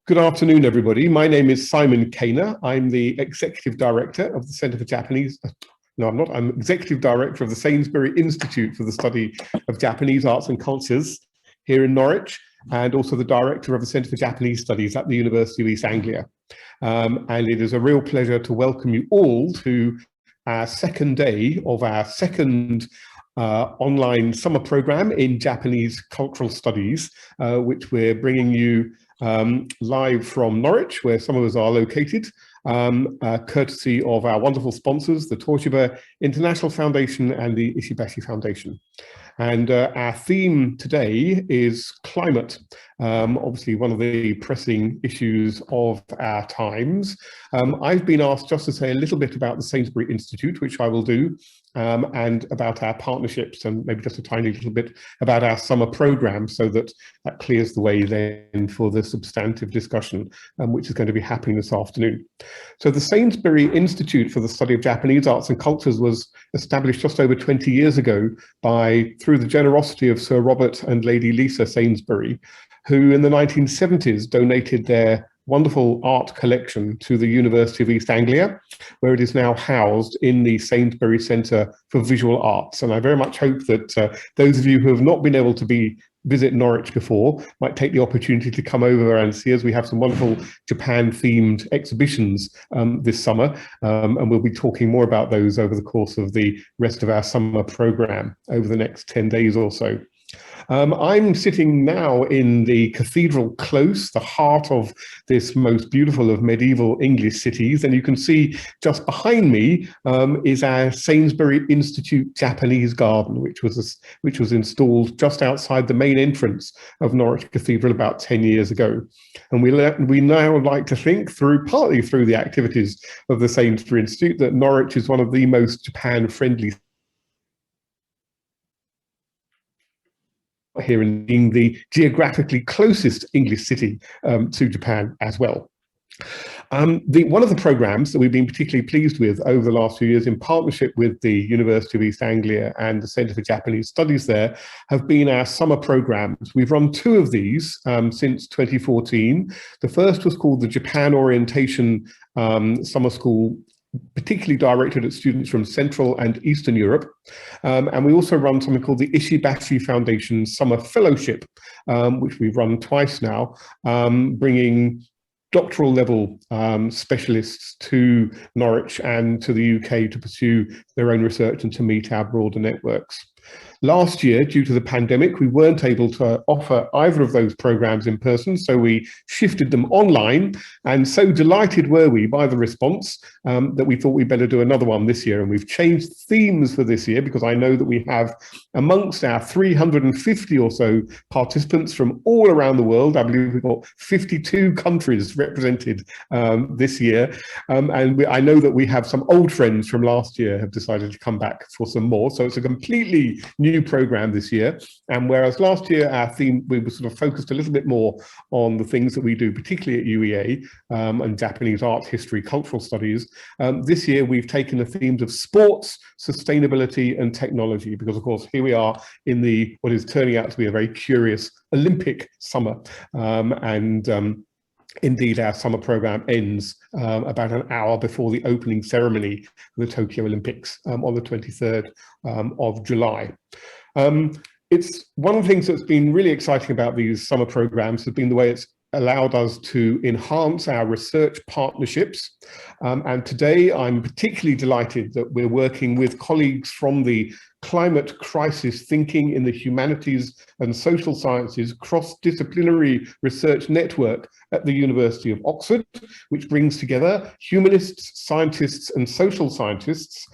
Good afternoon, everybody. My name is Simon Kaner. I'm the Executive Director of the Centre for Japanese. No, I'm not. I'm Executive Director of the Sainsbury Institute for the Study of Japanese Arts and Cultures here in Norwich, and also the Director of the Centre for Japanese Studies at the University of East Anglia. And it is a real pleasure to welcome you all to our second day of our second online summer program in Japanese cultural studies, which we're bringing you live from Norwich, where some of us are located, courtesy of our wonderful sponsors, the Toshiba International Foundation and the Ishibashi Foundation. And our theme today is climate, obviously one of the pressing issues of our times. I've been asked just to say a little bit about the Sainsbury Institute, which I will do, and about our partnerships, and maybe just a tiny little bit about our summer program, so that clears the way then for the substantive discussion, which is going to be happening this afternoon. So the Sainsbury Institute for the Study of Japanese Arts and Cultures was established just over 20 years ago through the generosity of Sir Robert and Lady Lisa Sainsbury, who in the 1970s donated their wonderful art collection to the University of East Anglia, where it is now housed in the Sainsbury Centre for Visual Arts. And I very much hope that those of you who have not been able to visit Norwich before might take the opportunity to come over and see us. We have some wonderful Japan-themed exhibitions this summer, and we'll be talking more about those over the course of the rest of our summer programme over the next 10 days or so. I'm sitting now in the Cathedral Close, the heart of this most beautiful of medieval English cities, and you can see just behind me is our Sainsbury Institute Japanese Garden, which was installed just outside the main entrance of Norwich Cathedral about 10 years ago. And we now like to think, partly through the activities of the Sainsbury Institute, that Norwich is one of the most Japan-friendly here, in being the geographically closest English city to Japan as well. One of the programs that we've been particularly pleased with over the last few years, in partnership with the University of East Anglia and the Centre for Japanese Studies there, have been our summer programs. We've run two of these since 2014. The first was called the Japan Orientation Summer School, particularly directed at students from Central and Eastern Europe. And we also run something called the Ishibashi Foundation Summer Fellowship, which we've run twice now, bringing doctoral level specialists to Norwich and to the UK to pursue their own research and to meet our broader networks. Last year, due to the pandemic, we weren't able to offer either of those programs in person, so we shifted them online. And so delighted were we by the response that we thought we'd better do another one this year. And we've changed themes for this year, because I know that we have amongst our 350 or so participants from all around the world. I believe we've got 52 countries represented this year. And I know that we have some old friends from last year have decided to come back for some more. So it's a completely new program this year. And whereas last year our theme, we were sort of focused a little bit more on the things that we do, particularly at UEA, and Japanese art history, cultural studies. This year we've taken the themes of sports, sustainability and technology, because of course here we are in what is turning out to be a very curious Olympic summer. Indeed, our summer program ends about an hour before the opening ceremony of the Tokyo Olympics on the 23rd of July. It's one of the things that's been really exciting about these summer programs has been the way it's allowed us to enhance our research partnerships. And today I'm particularly delighted that we're working with colleagues from the Climate Crisis Thinking in the Humanities and Social Sciences Cross-Disciplinary Research Network at the University of Oxford, which brings together humanists, scientists and social scientists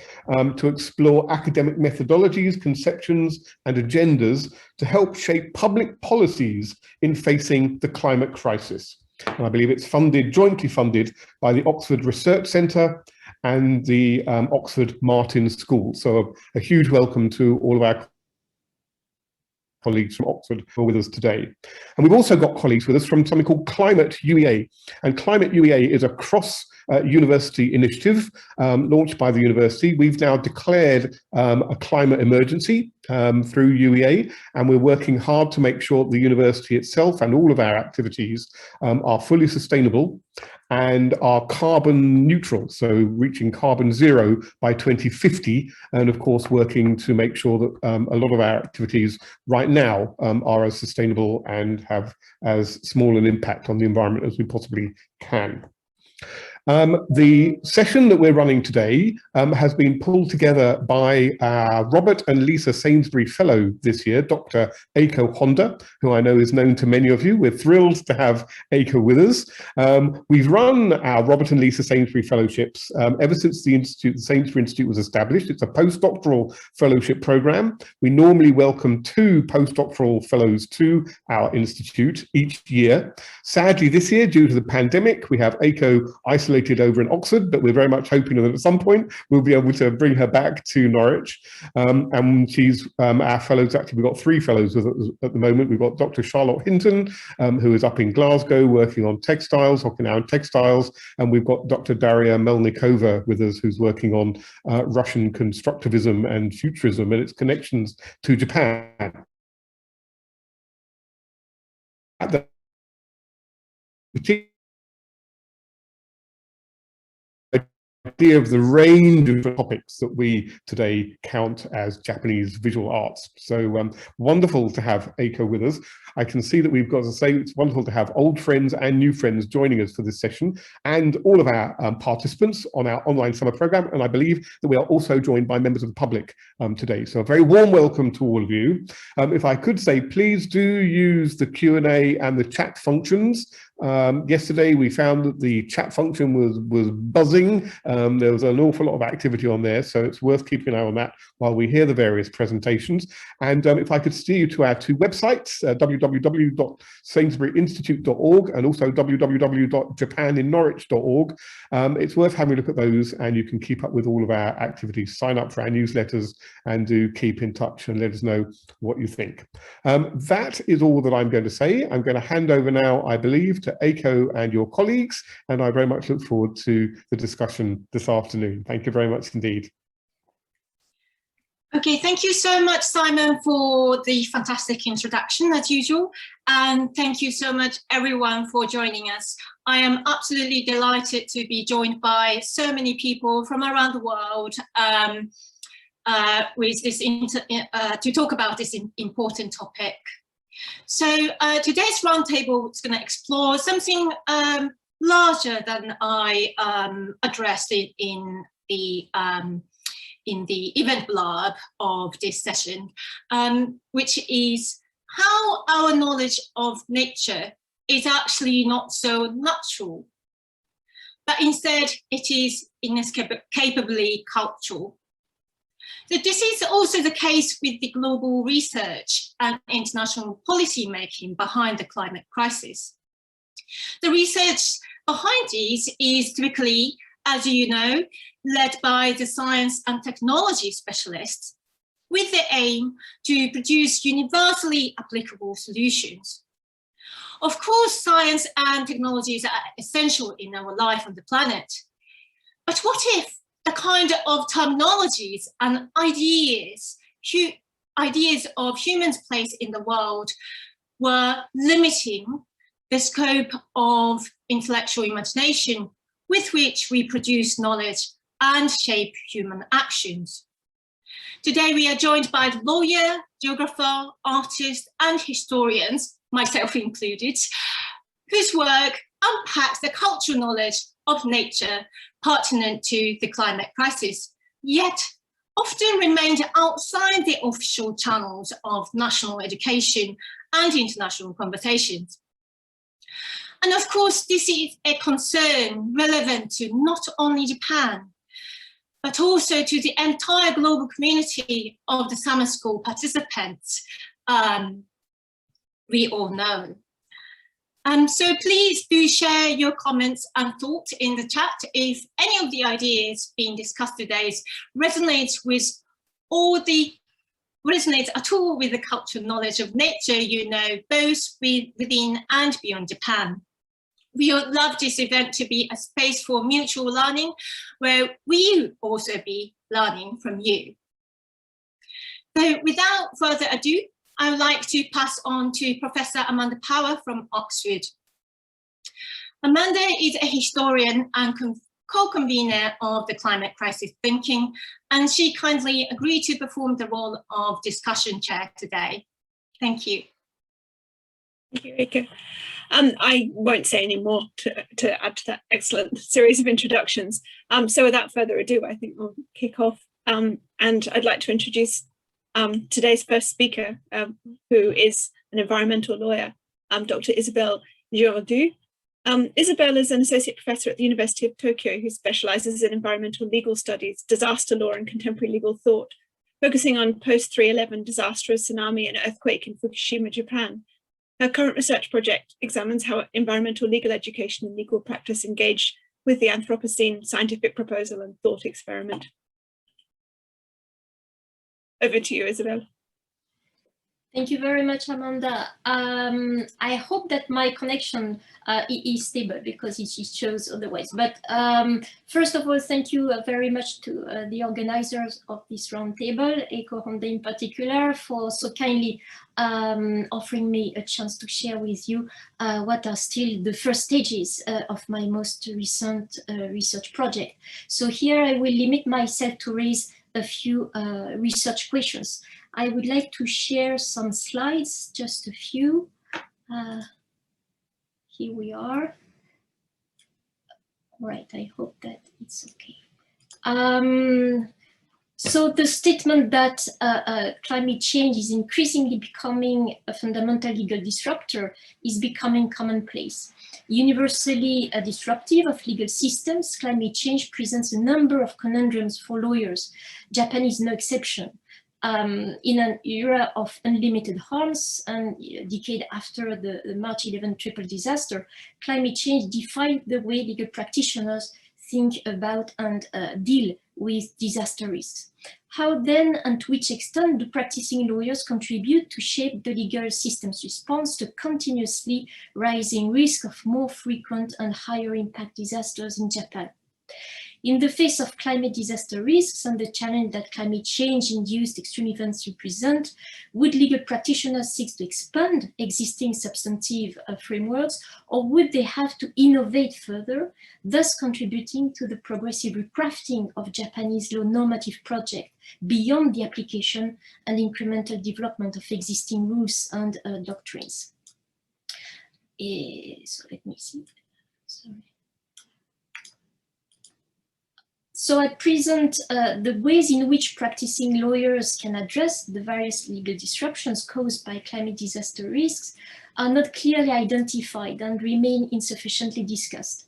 to explore academic methodologies, conceptions and agendas to help shape public policies in facing the climate crisis. And I believe it's jointly funded by the Oxford Research Centre and the Oxford Martin School. So a huge welcome to all of our colleagues from Oxford who are with us today. And we've also got colleagues with us from something called Climate UEA. And Climate UEA is a cross-university initiative launched by the university. We've now declared a climate emergency through UEA, and we're working hard to make sure the university itself and all of our activities are fully sustainable and are carbon neutral, so reaching carbon zero by 2050, and of course working to make sure that a lot of our activities right now are as sustainable and have as small an impact on the environment as we possibly can. The session that we're running today has been pulled together by Robert and Lisa Sainsbury Fellow this year, Dr. Eiko Honda, who I know is known to many of you. We're thrilled to have Eiko with us. We've run our Robert and Lisa Sainsbury Fellowships ever since the Sainsbury Institute was established. It's a postdoctoral fellowship program. We normally welcome 2 postdoctoral fellows to our institute each year. Sadly, this year, due to the pandemic, we have Eiko isolated over in Oxford, but we're very much hoping that at some point we'll be able to bring her back to Norwich. And she's our fellows. Actually, we've got 3 fellows with us at the moment. We've got Dr. Charlotte Hinton, who is up in Glasgow working on textiles, Okinawan textiles, and we've got Dr. Daria Melnikova with us, who's working on Russian constructivism and futurism and its connections to Japan. At the idea of the range of topics that we today count as Japanese visual arts. So wonderful to have Eiko with us. I can see that we've got to say it's wonderful to have old friends and new friends joining us for this session, and all of our participants on our online summer program. And I believe that we are also joined by members of the public today. So a very warm welcome to all of you. If I could say, please do use the Q&A and the chat functions. Yesterday we found that the chat function was buzzing. There was an awful lot of activity on there, so it's worth keeping an eye on that while we hear the various presentations. And if I could steer you to our 2 websites, www.sainsburyinstitute.org and also www.japaninnorwich.org. It's worth having a look at those, and you can keep up with all of our activities. Sign up for our newsletters and do keep in touch and let us know what you think. That is all that I'm going to say. I'm going to hand over now, I believe, to Eiko and your colleagues, and I very much look forward to the discussion this afternoon. Thank you very much indeed. Okay, thank you so much, Simon, for the fantastic introduction as usual, and thank you so much everyone for joining us. I am absolutely delighted to be joined by so many people from around the world with this to talk about this important topic. So today's roundtable is going to explore something larger than I addressed in the event blurb of this session, which is how our knowledge of nature is actually not so natural, but instead it is inescapably cultural. So this is also the case with the global research and international policy making behind the climate crisis. The research behind these is typically, as you know, led by the science and technology specialists with the aim to produce universally applicable solutions. Of course, science and technologies are essential in our life on the planet, but what if the kind of terminologies and ideas of humans' place in the world were limiting the scope of intellectual imagination with which we produce knowledge and shape human actions? Today we are joined by lawyer, geographer, artists and historians, myself included, whose work unpacks the cultural knowledge of nature pertinent to the climate crisis, yet often remained outside the official channels of national education and international conversations. And of course, this is a concern relevant to not only Japan, but also to the entire global community of the summer school participants, we all know. So please do share your comments and thoughts in the chat if any of the ideas being discussed today resonates at all with the cultural knowledge of nature you know, both within and beyond Japan. We would love this event to be a space for mutual learning, where we also be learning from you. So without further ado, I would like to pass on to Professor Amanda Power from Oxford. Amanda is a historian and co-convener of the climate crisis thinking, and she kindly agreed to perform the role of discussion chair today. Thank you. Thank you, Rika. I won't say any more to add to that excellent series of introductions. So without further ado, I think we'll kick off. And I'd like to introduce today's first speaker, who is an environmental lawyer, Dr. Isabelle Giraudoux. Isabelle is an associate professor at the University of Tokyo who specializes in environmental legal studies, disaster law and contemporary legal thought, focusing on post-3/11 disastrous tsunami and earthquake in Fukushima, Japan. Her current research project examines how environmental legal education and legal practice engage with the Anthropocene scientific proposal and thought experiment. Over to you, Isabelle. Thank you very much, Amanda. I hope that my connection is stable because it shows otherwise. But first of all, thank you very much to the organizers of this roundtable, Eco Ronde in particular, for so kindly offering me a chance to share with you what are still the first stages of my most recent research project. So here I will limit myself to raise a few research questions. I would like to share some slides, just a few. Here we are. All right, I hope that it's okay. So the statement that climate change is increasingly becoming a fundamental legal disruptor is becoming commonplace. Universally disruptive of legal systems, climate change presents a number of conundrums for lawyers. Japan is no exception. In an era of unlimited harms and a decade after the March 11 triple disaster, climate change defined the way legal practitioners think about and deal with disaster risks. How then and to which extent do practicing lawyers contribute to shape the legal system's response to continuously rising risk of more frequent and higher impact disasters in Japan? In the face of climate disaster risks and the challenge that climate change-induced extreme events represent, would legal practitioners seek to expand existing substantive frameworks, or would they have to innovate further, thus contributing to the progressive recrafting of Japanese law normative project beyond the application and incremental development of existing rules and doctrines? So let me see. Sorry. So I present the ways in which practicing lawyers can address the various legal disruptions caused by climate disaster risks are not clearly identified and remain insufficiently discussed.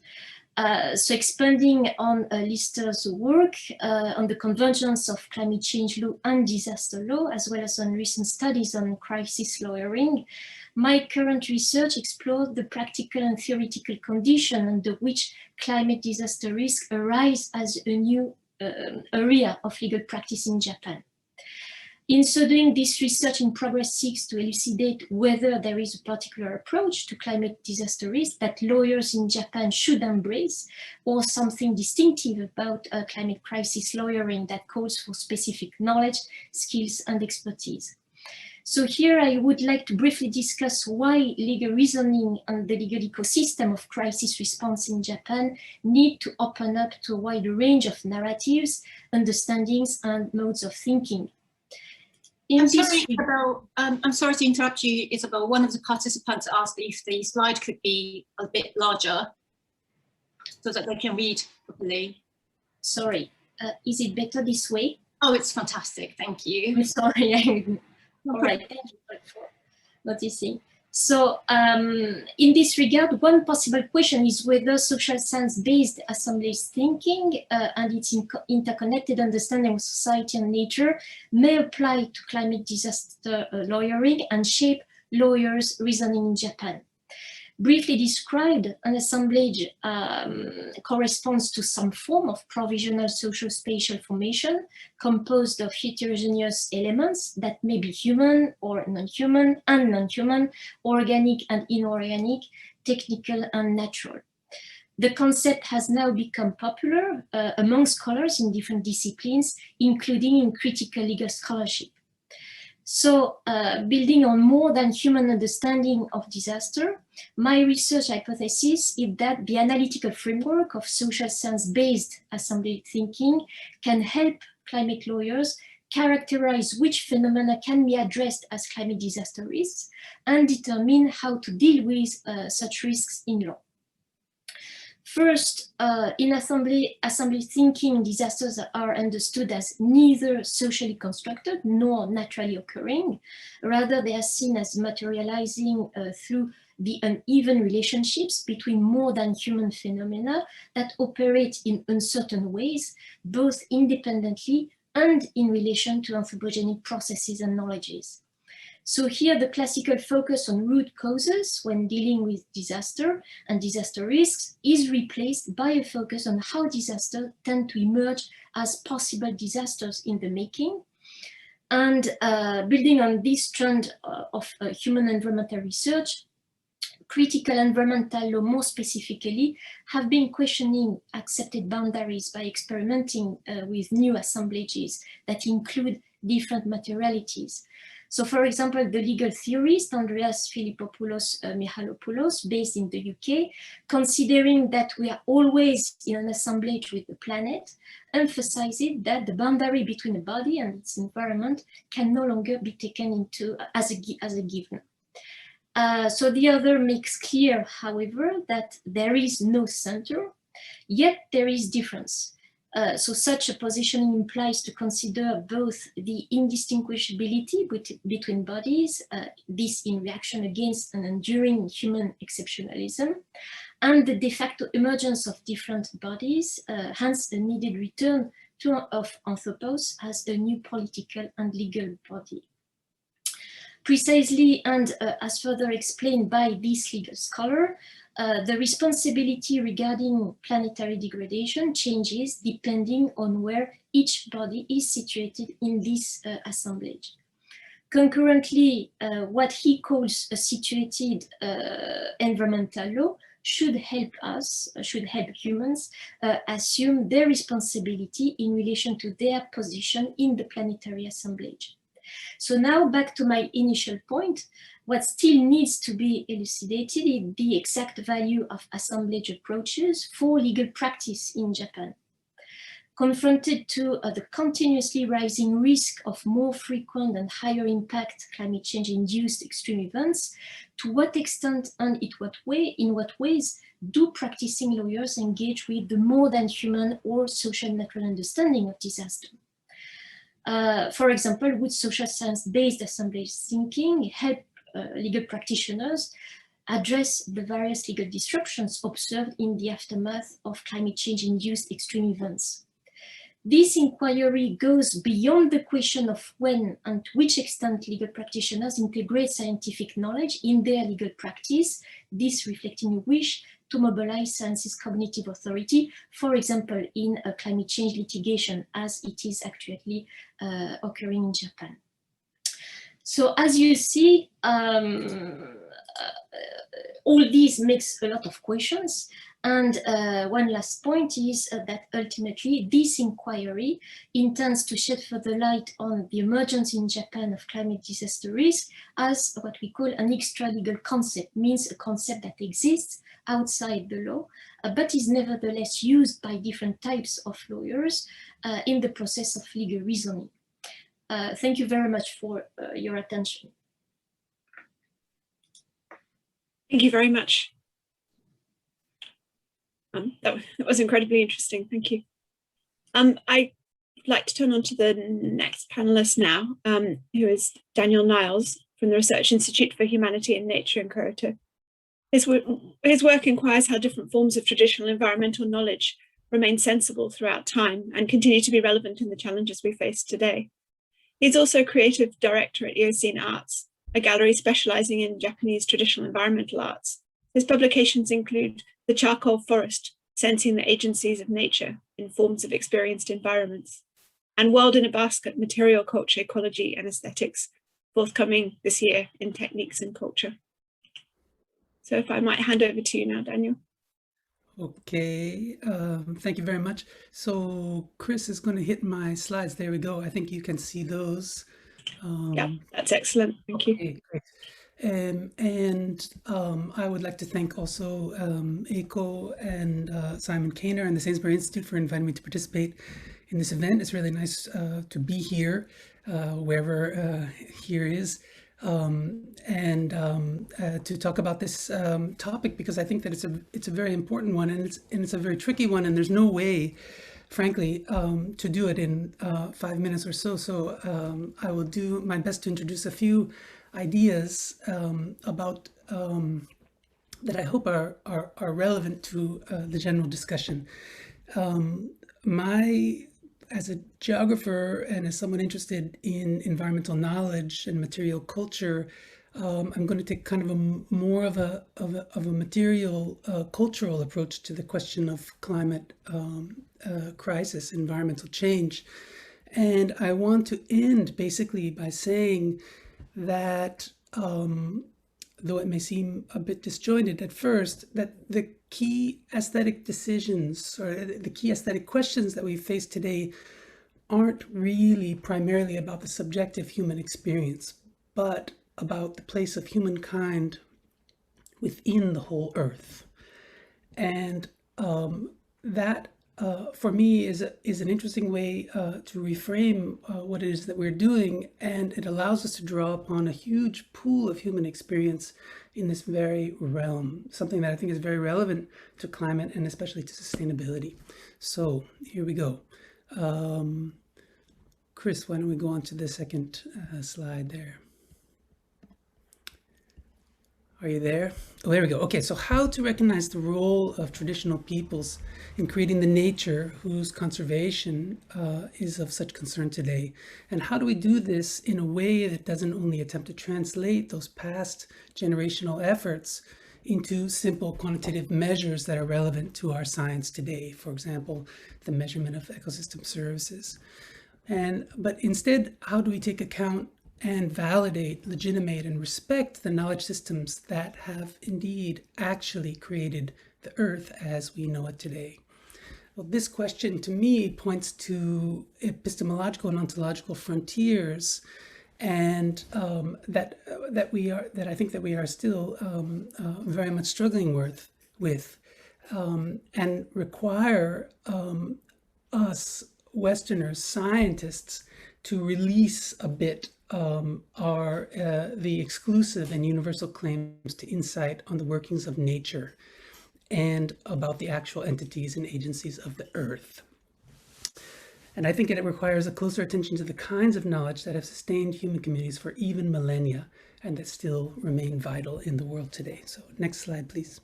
So expanding on Lister's work on the convergence of climate change law and disaster law, as well as on recent studies on crisis lawyering, my current research explored the practical and theoretical condition under which climate disaster risks arise as a new area of legal practice in Japan. In so doing, this research in progress seeks to elucidate whether there is a particular approach to climate disaster risk that lawyers in Japan should embrace, or something distinctive about climate crisis lawyering that calls for specific knowledge, skills, and expertise. So here I would like to briefly discuss why legal reasoning and the legal ecosystem of crisis response in Japan need to open up to a wider range of narratives, understandings, and modes of thinking. I'm sorry, Isabelle, I'm sorry to interrupt you, Isabelle. One of the participants asked if the slide could be a bit larger so that they can read properly. Sorry, is it better this way? Oh, it's fantastic, thank you. I'm sorry. All right, thank you for noticing. So in this regard, one possible question is whether social science-based assemblage thinking and its interconnected understanding of society and nature may apply to climate disaster lawyering and shape lawyers' reasoning in Japan. Briefly described, an assemblage corresponds to some form of provisional social spatial formation composed of heterogeneous elements that may be human or non-human and non-human, organic and inorganic, technical and natural. The concept has now become popular among scholars in different disciplines, including in critical legal scholarship. So building on more than human understanding of disaster, my research hypothesis is that the analytical framework of social science-based assembly thinking can help climate lawyers characterize which phenomena can be addressed as climate disaster risks and determine how to deal with such risks in law. First, in assembly thinking, disasters are understood as neither socially constructed nor naturally occurring. Rather, they are seen as materializing through the uneven relationships between more than human phenomena that operate in uncertain ways, both independently and in relation to anthropogenic processes and knowledges. So here the classical focus on root causes when dealing with disaster and disaster risks is replaced by a focus on how disasters tend to emerge as possible disasters in the making. And building on this trend of human environmental research, critical environmental law more specifically have been questioning accepted boundaries by experimenting with new assemblages that include different materialities. So for example, the legal theorist Andreas Philippopoulos Michalopoulos, based in the UK, considering that we are always in an assemblage with the planet, emphasizes that the boundary between a body and its environment can no longer be taken into as a given. So the other makes clear, however, that there is no center, yet there is difference. So such a positioning implies to consider both the indistinguishability between bodies, this in reaction against an enduring human exceptionalism, and the de facto emergence of different bodies, hence the needed return of anthropos as a new political and legal body. Precisely, and as further explained by this legal scholar, the responsibility regarding planetary degradation changes depending on where each body is situated in this assemblage. Concurrently, what he calls a situated environmental law should help humans assume their responsibility in relation to their position in the planetary assemblage. So now back to my initial point, what still needs to be elucidated is the exact value of assemblage approaches for legal practice in Japan. Confronted to the continuously rising risk of more frequent and higher impact climate change induced extreme events, to what extent and in what ways do practicing lawyers engage with the more than human or social natural understanding of disaster? For example, would social science-based assemblage thinking help legal practitioners address the various legal disruptions observed in the aftermath of climate change-induced extreme events? This inquiry goes beyond the question of when and to which extent legal practitioners integrate scientific knowledge in their legal practice, this reflecting a wish to mobilize science's cognitive authority, for example, in a climate change litigation, as it is actually occurring in Japan. So as you see, all these makes a lot of questions. And one last point is that ultimately this inquiry intends to shed further light on the emergence in Japan of climate disaster risk as what we call an extra-legal concept, means a concept that exists outside the law, but is nevertheless used by different types of lawyers in the process of legal reasoning. Thank you very much for your attention. Thank you very much. That was incredibly interesting. Thank you. I'd like to turn on to the next panelist now, who is Daniel Niles from the Research Institute for Humanity and Nature in Kyoto. His work inquires how different forms of traditional environmental knowledge remain sensible throughout time and continue to be relevant in the challenges we face today. He's also creative director at Eocene Arts, a gallery specializing in Japanese traditional environmental arts. His publications include The Charcoal Forest, Sensing the Agencies of Nature in Forms of Experienced Environments, and World in a Basket, Material Culture, Ecology and Aesthetics, forthcoming this year in Techniques and Culture. So if I might hand over to you now, Daniel. Okay, thank you very much. So Chris is going to hit my slides. There we go. I think you can see those. Yeah, that's excellent. Thank you. Okay, great. I would like to thank also Eiko and Simon Kainer and the Sainsbury Institute for inviting me to participate in this event. It's really nice to be here, wherever here is, to talk about this topic, because I think that it's a very important one, and it's a very tricky one, and there's no way, frankly, to do it in 5 minutes or so. So I will do my best to introduce a few ideas about that I hope are relevant to the general discussion. As a geographer and as someone interested in environmental knowledge and material culture, I'm going to take kind of more of a material cultural approach to the question of climate crisis, environmental change. And I want to end basically by saying that, though it may seem a bit disjointed at first, that the key aesthetic decisions or the key aesthetic questions that we face today aren't really primarily about the subjective human experience, but about the place of humankind within the whole earth. And that, for me, is an interesting way to reframe what it is that we're doing, and it allows us to draw upon a huge pool of human experience in this very realm, something that I think is very relevant to climate and especially to sustainability. So here we go. Chris, why don't we go on to the second slide there? Are you there? Oh, there we go. Okay, so how to recognize the role of traditional peoples in creating the nature whose conservation is of such concern today. And how do we do this in a way that doesn't only attempt to translate those past generational efforts into simple quantitative measures that are relevant to our science today? For example, the measurement of ecosystem services. But instead, how do we take account and validate, legitimate, and respect the knowledge systems that have indeed actually created the Earth as we know it today? Well, this question to me points to epistemological and ontological frontiers, and that I think that we are still very much struggling with, and require us Westerners, scientists, to release a bit the exclusive and universal claims to insight on the workings of nature and about the actual entities and agencies of the earth. And I think it requires a closer attention to the kinds of knowledge that have sustained human communities for even millennia and that still remain vital in the world today. So next slide, please.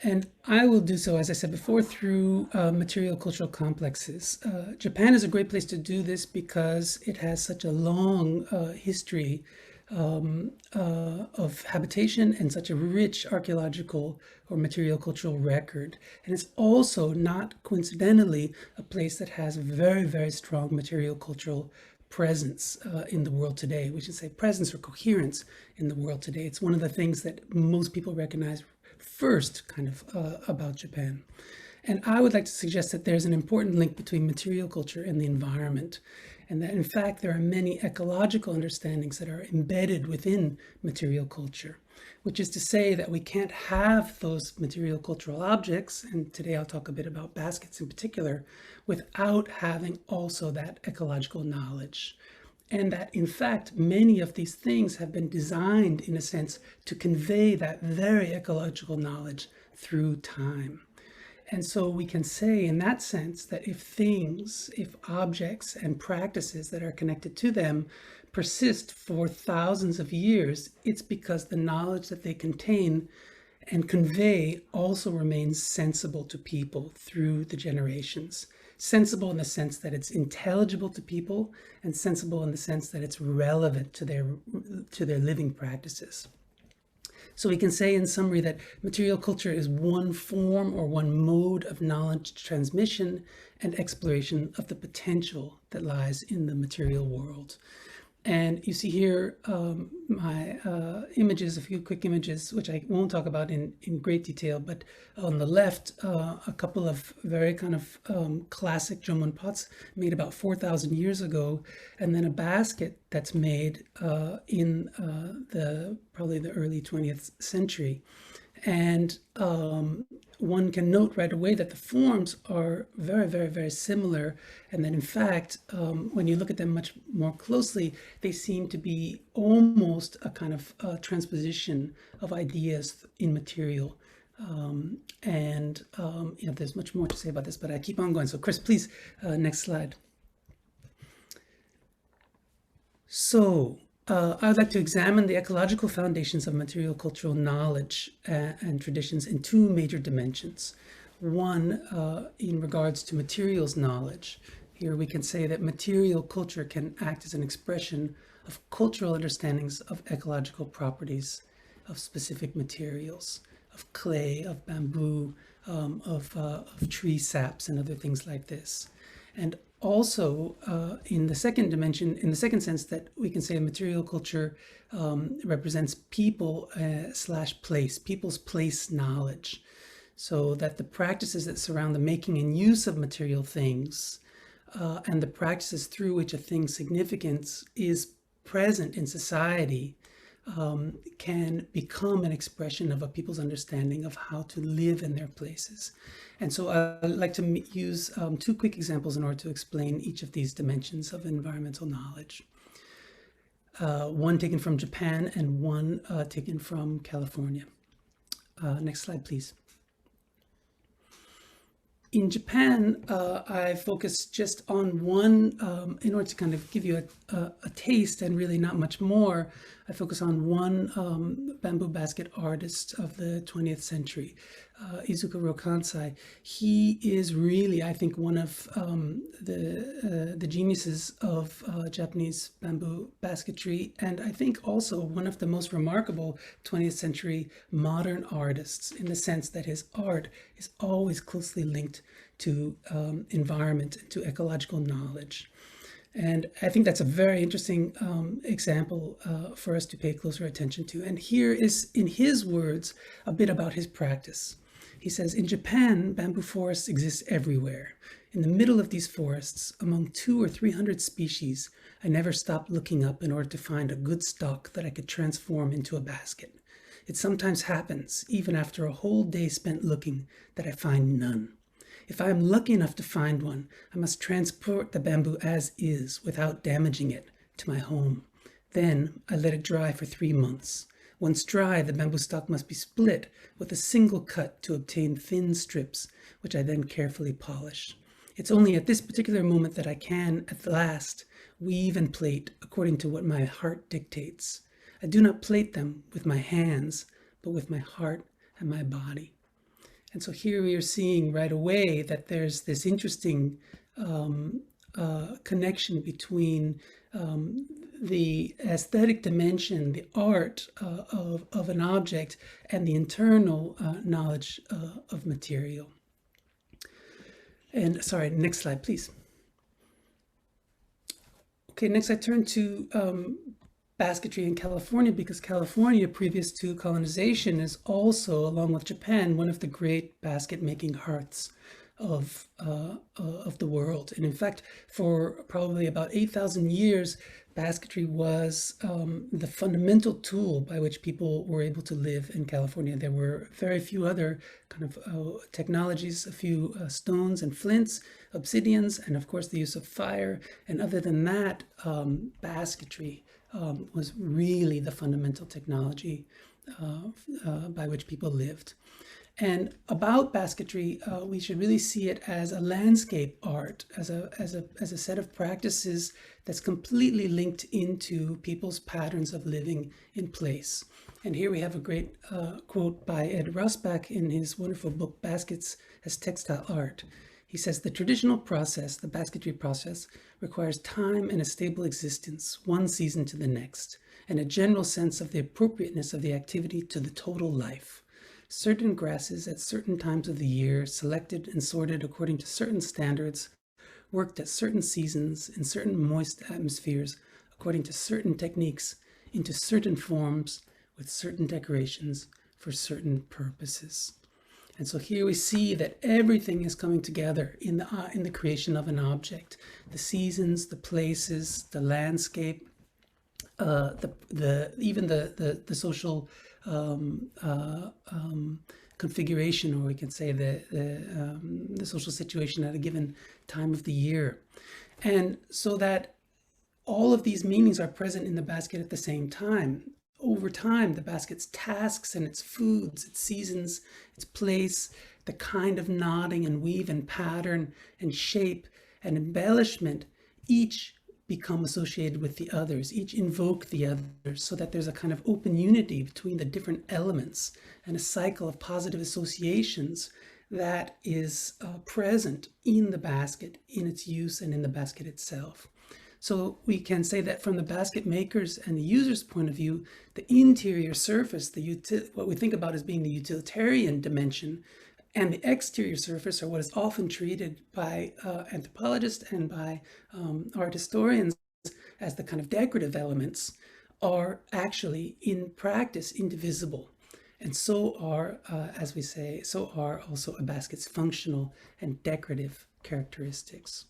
And I will do so, as I said before, through material cultural complexes. Japan is a great place to do this because it has such a long history of habitation and such a rich archaeological or material cultural record. And it's also, not coincidentally, a place that has very, very strong material cultural presence in the world today. We should say presence or coherence in the world today. It's one of the things that most people recognize first, kind of, about Japan. And I would like to suggest that there's an important link between material culture and the environment, and that in fact there are many ecological understandings that are embedded within material culture, which is to say that we can't have those material cultural objects, and today I'll talk a bit about baskets in particular, without having also that ecological knowledge. And that, in fact, many of these things have been designed, in a sense, to convey that very ecological knowledge through time. And so we can say, in that sense, that if objects and practices that are connected to them persist for thousands of years, it's because the knowledge that they contain and convey also remains sensible to people through the generations. Sensible in the sense that it's intelligible to people, and sensible in the sense that it's relevant to their living practices. So we can say in summary that material culture is one form or one mode of knowledge transmission and exploration of the potential that lies in the material world. And you see here my images, a few quick images, which I won't talk about in great detail, but on the left, a couple of very kind of classic Jomon pots made about 4,000 years ago, and then a basket that's made in probably the early 20th century. And one can note right away that the forms are very, very, very similar. And that in fact, when you look at them much more closely, they seem to be almost a kind of transposition of ideas in material. Yeah, there's much more to say about this, but I keep on going. So Chris, please, next slide. So I would like to examine the ecological foundations of material cultural knowledge and traditions in two major dimensions. One, in regards to materials knowledge. Here we can say that material culture can act as an expression of cultural understandings of ecological properties of specific materials, of clay, of bamboo, of tree saps and other things like this. And also, in the second dimension, in the second sense, that we can say material culture represents people / place, people's place knowledge. So that the practices that surround the making and use of material things and the practices through which a thing's significance is present in society can become an expression of a people's understanding of how to live in their places. And so I'd like to use two quick examples in order to explain each of these dimensions of environmental knowledge. One taken from Japan and one taken from California. Next slide, please. In Japan, I focused just on one, in order to kind of give you a taste and really not much more. I focus on one bamboo basket artist of the 20th century, Izuka Kansai. He is really, I think, one of the geniuses of Japanese bamboo basketry, and I think also one of the most remarkable 20th century modern artists, in the sense that his art is always closely linked to environment, to ecological knowledge. And I think that's a very interesting example for us to pay closer attention to. And here is, in his words, a bit about his practice. He says, in Japan, bamboo forests exist everywhere. In the middle of these forests, among 200 or 300 species, I never stopped looking up in order to find a good stock that I could transform into a basket. It sometimes happens, even after a whole day spent looking, that I find none. If I am lucky enough to find one, I must transport the bamboo as is, without damaging it, to my home. Then I let it dry for 3 months. Once dry, the bamboo stock must be split with a single cut to obtain thin strips, which I then carefully polish. It's only at this particular moment that I can, at last, weave and plait according to what my heart dictates. I do not plait them with my hands, but with my heart and my body. And so here we are seeing right away that there's this interesting connection between the aesthetic dimension, the art of an object, and the internal knowledge of material. And sorry, next slide, please. Okay, next I turn to basketry in California, because California, previous to colonization, is also, along with Japan, one of the great basket-making hearts of the world. And in fact, for probably about 8,000 years, basketry was the fundamental tool by which people were able to live in California. There were very few other kind of technologies, a few stones and flints, obsidians, and of course the use of fire. And other than that, basketry was really the fundamental technology by which people lived. And about basketry, we should really see it as a landscape art, as a set of practices that's completely linked into people's patterns of living in place. And here we have a great quote by Ed Rosbach in his wonderful book, Baskets as Textile Art. He says, the traditional process, the basketry process, requires time and a stable existence, one season to the next, and a general sense of the appropriateness of the activity to the total life. Certain grasses at certain times of the year, selected and sorted according to certain standards, worked at certain seasons in certain moist atmospheres, according to certain techniques into certain forms with certain decorations for certain purposes. And so here we see that everything is coming together in the creation of an object. The seasons, the places, the landscape, even the social configuration, or we can say the social situation at a given time of the year. And so that all of these meanings are present in the basket at the same time. Over time, the basket's tasks and its foods, its seasons, its place, the kind of knotting and weave and pattern and shape and embellishment, each become associated with the others, each invoke the others, so that there's a kind of open unity between the different elements and a cycle of positive associations that is present in the basket, in its use and in the basket itself. So we can say that from the basket makers and the user's point of view, the interior surface, what we think about as being the utilitarian dimension, and the exterior surface, or what is often treated by anthropologists and by art historians as the kind of decorative elements, are actually in practice indivisible. And so are, as we say, so are also a basket's functional and decorative characteristics.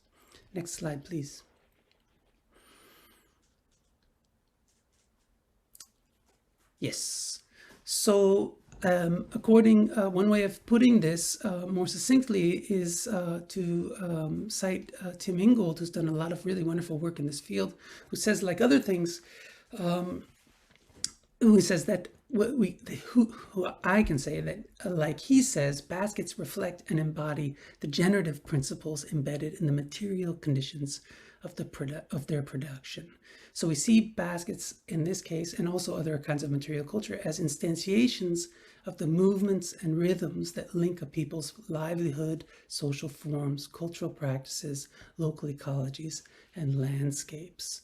Next slide, please. Yes. So one way of putting this more succinctly is to cite Tim Ingold, who's done a lot of really wonderful work in this field, who says, like other things, who says that I can say that, like he says, baskets reflect and embody the generative principles embedded in the material conditions of their production. So we see baskets in this case, and also other kinds of material culture, as instantiations of the movements and rhythms that link a people's livelihood, social forms, cultural practices, local ecologies, and landscapes.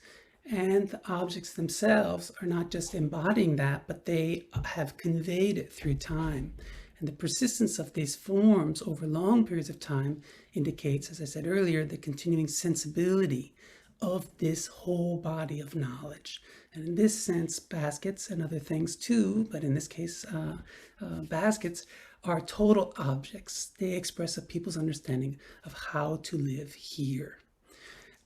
And the objects themselves are not just embodying that, but they have conveyed it through time. And the persistence of these forms over long periods of time indicates, as I said earlier, the continuing sensibility of this whole body of knowledge. And in this sense, baskets and other things too, but in this case, baskets are total objects. They express a people's understanding of how to live here.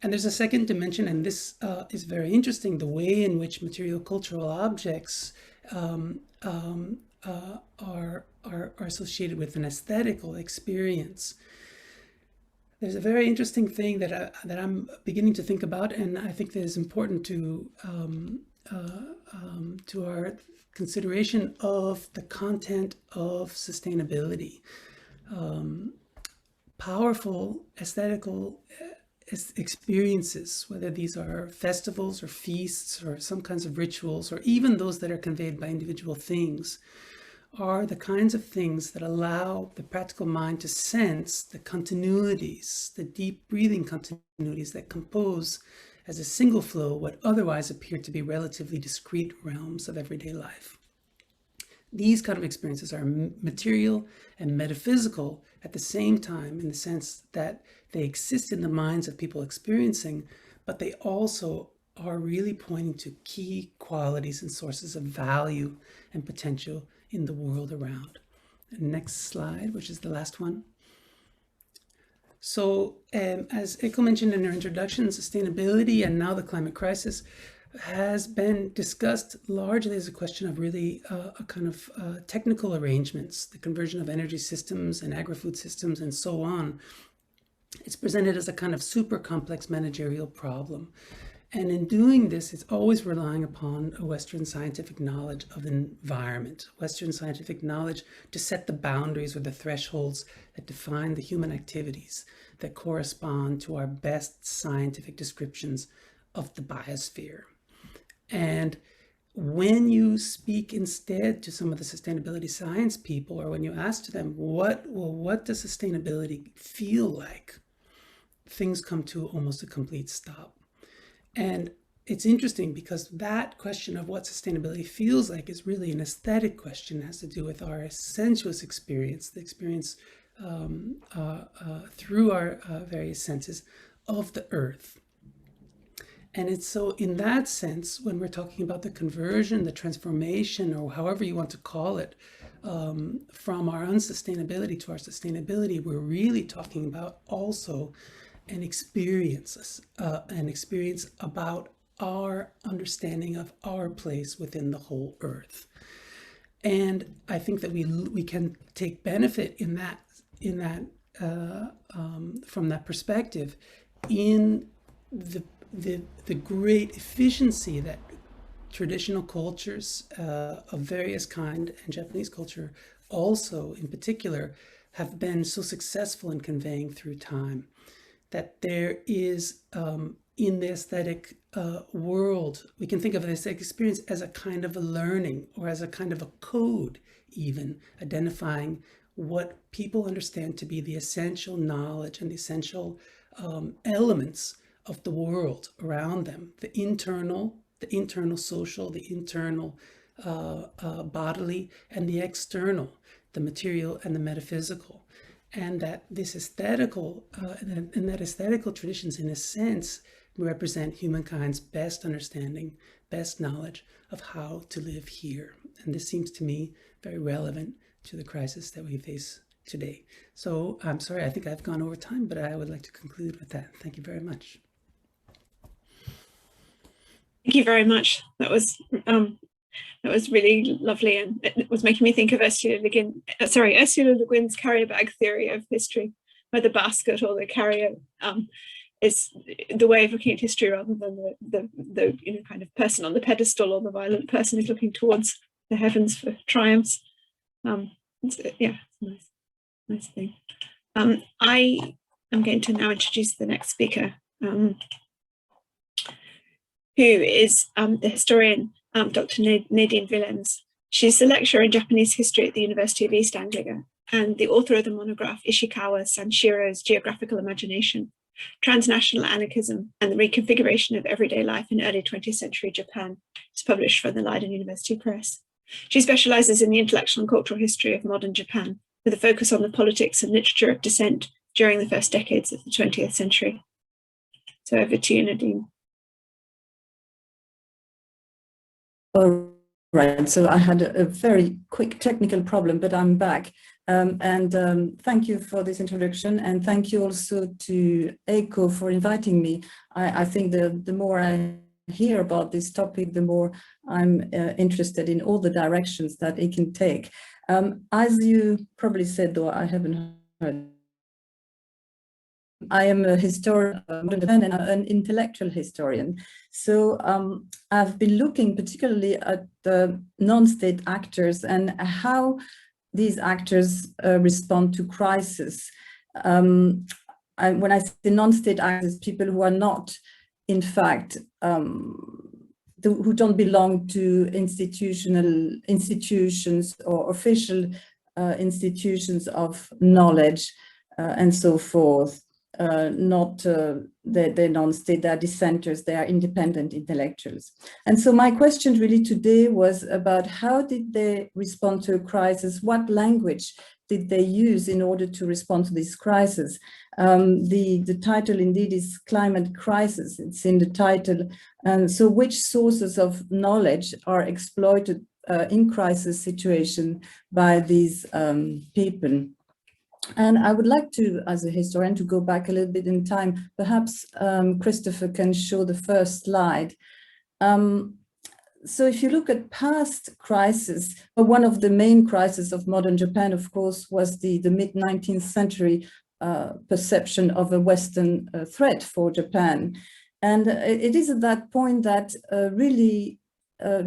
And there's a second dimension, and this is very interesting, the way in which material cultural objects are associated with an aesthetical experience. There's a very interesting thing that I'm beginning to think about, and I think that is important to our consideration of the content of sustainability. Powerful aesthetical experiences, whether these are festivals or feasts or some kinds of rituals, or even those that are conveyed by individual things, are the kinds of things that allow the practical mind to sense the continuities, the deep breathing continuities that compose as a single flow what otherwise appear to be relatively discrete realms of everyday life. These kind of experiences are material and metaphysical at the same time, in the sense that they exist in the minds of people experiencing, but they also are really pointing to key qualities and sources of value and potential in the world around. Next slide, which is the last one. So as Eiko mentioned in her introduction, sustainability and now the climate crisis has been discussed largely as a question of really a kind of technical arrangements, the conversion of energy systems and agri-food systems and so on. It's presented as a kind of super complex managerial problem. And in doing this, it's always relying upon a Western scientific knowledge of the environment, Western scientific knowledge to set the boundaries or the thresholds that define the human activities that correspond to our best scientific descriptions of the biosphere. And when you speak instead to some of the sustainability science people, or when you ask to them, what does sustainability feel like? Things come to almost a complete stop. And it's interesting because that question of what sustainability feels like is really an aesthetic question. It has to do with our sensuous experience, the experience through our various senses of the earth. And it's so in that sense, when we're talking about the conversion, the transformation, or however you want to call it, from our unsustainability to our sustainability, we're really talking about also an experience about our understanding of our place within the whole earth. And I think that we can take benefit in that from that perspective, in the great efficiency that traditional cultures of various kind, and Japanese culture also in particular, have been so successful in conveying through time, that there is in the aesthetic world, we can think of the aesthetic experience as a kind of a learning, or as a kind of a code, even identifying what people understand to be the essential knowledge and the essential elements of the world around them, the internal social, the internal bodily, and the external, the material and the metaphysical. And that this aesthetical, and that aesthetical traditions, in a sense, represent humankind's best understanding, best knowledge of how to live here. And this seems to me very relevant to the crisis that we face today. So I'm sorry, I think I've gone over time, but I would like to conclude with that. Thank you very much. Thank you very much. That was really lovely, and it was making me think of Ursula Le Guin's carrier bag theory of history, where the basket or the carrier is the way of looking at history, rather than the kind of person on the pedestal, or the violent person who's looking towards the heavens for triumphs. It's a nice thing. I am going to now introduce the next speaker, who is the historian Dr. Nadine Willems. She's a lecturer in Japanese history at the University of East Anglia, and the author of the monograph Ishikawa Sanshiro's Geographical Imagination, Transnational Anarchism and the Reconfiguration of Everyday Life in Early 20th Century Japan. It's published from the Leiden University Press. She specializes in the intellectual and cultural history of modern Japan, with a focus on the politics and literature of dissent during the first decades of the 20th century. So over to you, Nadine. All right, so I had a very quick technical problem, but I'm back. Thank you for this introduction, and thank you also to ECHO for inviting me. I think the more I hear about this topic, the more I'm interested in all the directions that it can take. As you probably said, though I haven't heard, I am a historian and an intellectual historian. So I've been looking particularly at the non-state actors and how these actors respond to crisis. When I say non-state actors, people who are not, in fact, who don't belong to institutions or official institutions of knowledge and so forth. They're non-state, they're dissenters, they are independent intellectuals. And so my question really today was about how did they respond to a crisis? What language did they use in order to respond to this crisis? The title indeed is Climate Crisis, it's in the title. And so which sources of knowledge are exploited in crisis situation by these people? And I would like to, as a historian, to go back a little bit in time. Perhaps Christopher can show the first slide. So if you look at past crises, one of the main crises of modern Japan, of course, was the mid-19th century perception of a Western threat for Japan. And it is at that point that really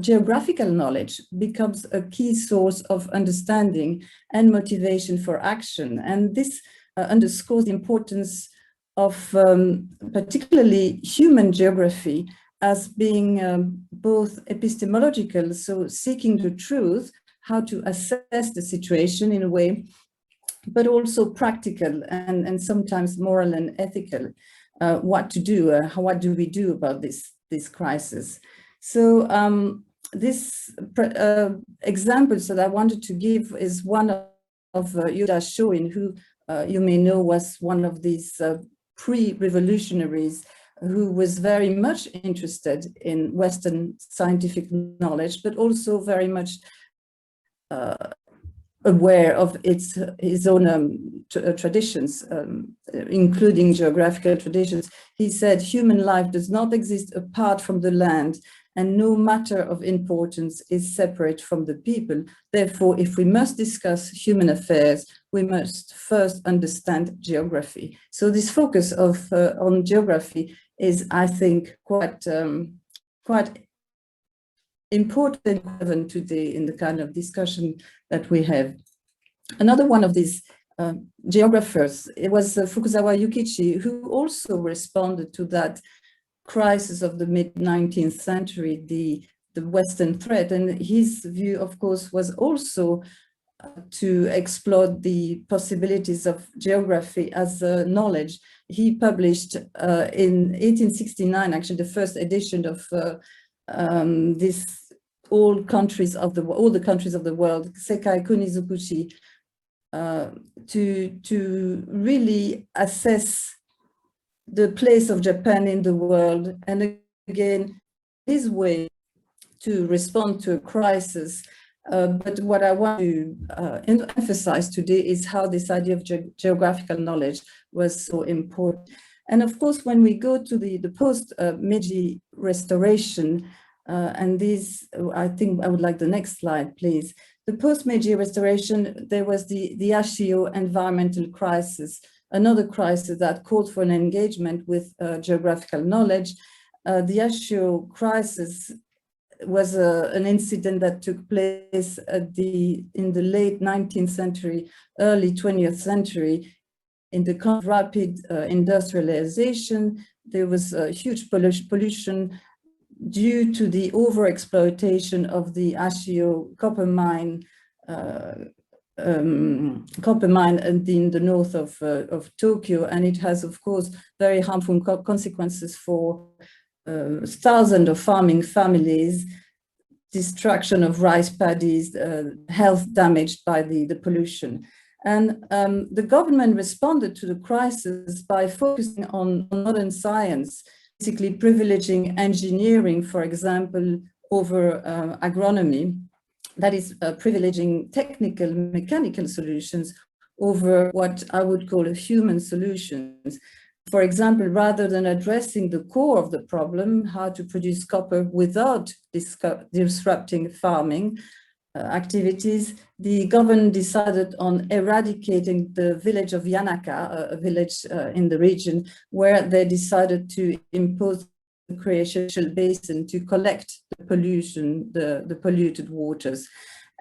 geographical knowledge becomes a key source of understanding and motivation for action. And this underscores the importance of particularly human geography as being both epistemological, so seeking the truth, how to assess the situation in a way, but also practical and sometimes moral and ethical, what to do, what do we do about this crisis. So this examples that I wanted to give is one of Yuda Shoin, who you may know was one of these pre-revolutionaries who was very much interested in Western scientific knowledge, but also very much aware of his own traditions, including geographical traditions. He said, human life does not exist apart from the land, and no matter of importance is separate from the people. Therefore, if we must discuss human affairs, we must first understand geography. So this focus on geography is, I think, quite important and relevant today in the kind of discussion that we have. Another one of these geographers, it was Fukuzawa Yukichi, who also responded to that crisis of the mid-19th century, the Western threat. And his view, of course, was also to explore the possibilities of geography as knowledge. He published in 1869, actually, the first edition of this all the countries of the world, Sekai Kunizukushi, to really assess the place of Japan in the world, and again, his way to respond to a crisis. But what I want to emphasize today is how this idea of geographical knowledge was so important. And of course, when we go to the post-Meiji restoration, and these, I think I would like the next slide, please. The post-Meiji restoration, there was the Ashio environmental crisis, another crisis that called for an engagement with geographical knowledge. The Ashio crisis was an incident that took place in the late 19th century, early 20th century. In the kind of rapid industrialization, there was a huge pollution due to the overexploitation of the Ashio copper mine in the north of Tokyo, and it has, of course, very harmful consequences for thousands of farming families, destruction of rice paddies, health damaged by the pollution. And the government responded to the crisis by focusing on modern science, basically privileging engineering, for example, over agronomy. That is privileging technical, mechanical solutions over what I would call human solutions. For example, rather than addressing the core of the problem, how to produce copper without disrupting farming activities, the government decided on eradicating the village of Yanaka, a village in the region, where they decided to impose the creational basin to collect the pollution, the polluted waters.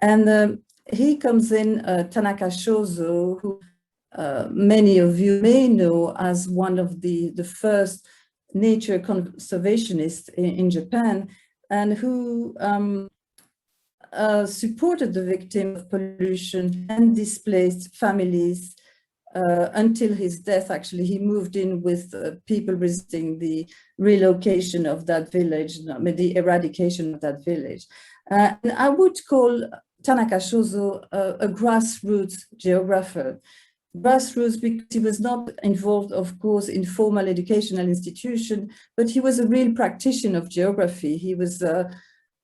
And he comes in, Tanaka Shozo, who many of you may know as one of the first nature conservationists in Japan, and who supported the victim of pollution and displaced families until his death. Actually, he moved in with people resisting the relocation of that village, the eradication of that village. And I would call Tanaka Shozo a grassroots geographer. Grassroots because he was not involved, of course, in formal educational institution, but he was a real practitioner of geography. He was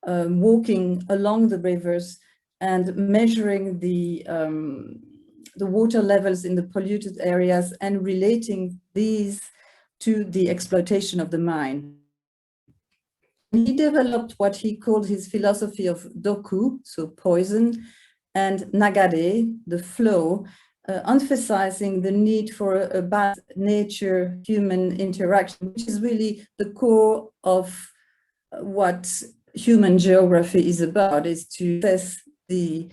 walking along the rivers and measuring the water levels in the polluted areas and relating these to the exploitation of the mine. He developed what he called his philosophy of doku, so poison, and nagare, the flow, emphasizing the need for a balanced nature-human interaction, which is really the core of what human geography is about, is to assess the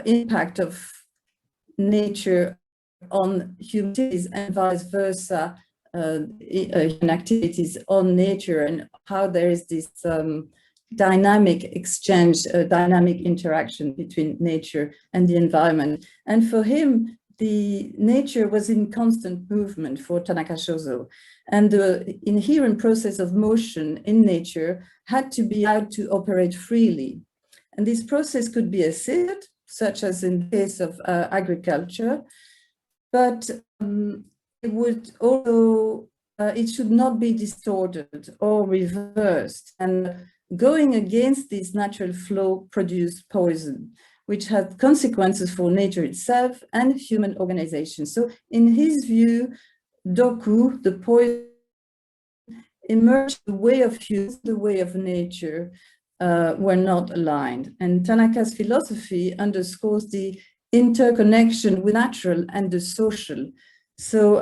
impact of nature on humanities and vice versa, human activities on nature, and how there is this dynamic exchange, dynamic interaction between nature and the environment. And for him, the nature was in constant movement for Tanaka Shozo. And the inherent process of motion in nature had to be allowed to operate freely. And this process could be assisted, such as in the case of agriculture, but it would also it should not be distorted or reversed. And going against this natural flow produced poison, which had consequences for nature itself and human organization. So in his view, Doku, the poison, emerged the way of humans, the way of nature, were not aligned. And Tanaka's philosophy underscores the interconnection with natural and the social. So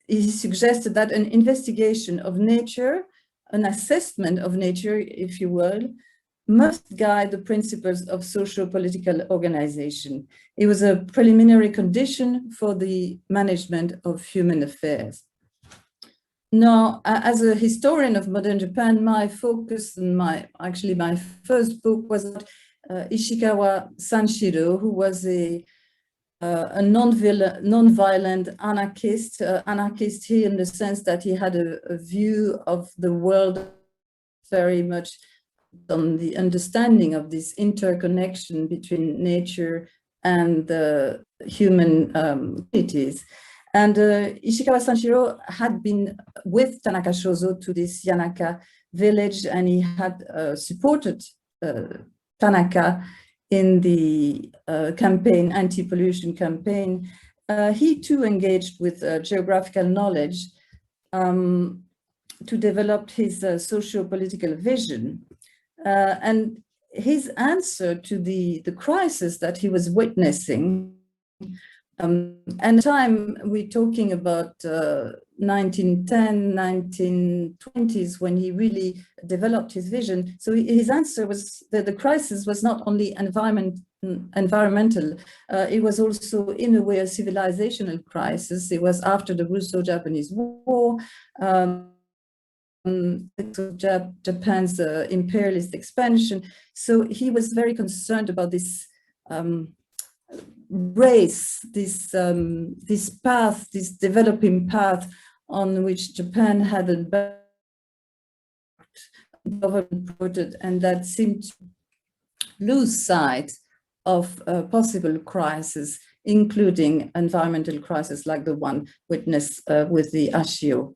he suggested that an investigation of nature, an assessment of nature, if you will, must guide the principles of socio-political organization. It was a preliminary condition for the management of human affairs. Now, as a historian of modern Japan, my focus and my first book was Ishikawa Sanshiro, who was a non-violent anarchist, anarchist here in the sense that he had a view of the world very much on the understanding of this interconnection between nature and the human communities. And Ishikawa Sanshiro had been with Tanaka Shozo to this Yanaka village, and he had supported Tanaka in the campaign, anti-pollution campaign. He too engaged with geographical knowledge to develop his socio-political vision. And his answer to the crisis that he was witnessing, and time we're talking about 1910, 1920s, when he really developed his vision. So his answer was that the crisis was not only environmental, it was also in a way a civilizational crisis. It was after the Russo-Japanese War, Japan's imperialist expansion. So he was very concerned about this race, this path, this developing path on which Japan had embarked, and that seemed to lose sight of possible crises, including environmental crisis like the one witnessed with the Ashio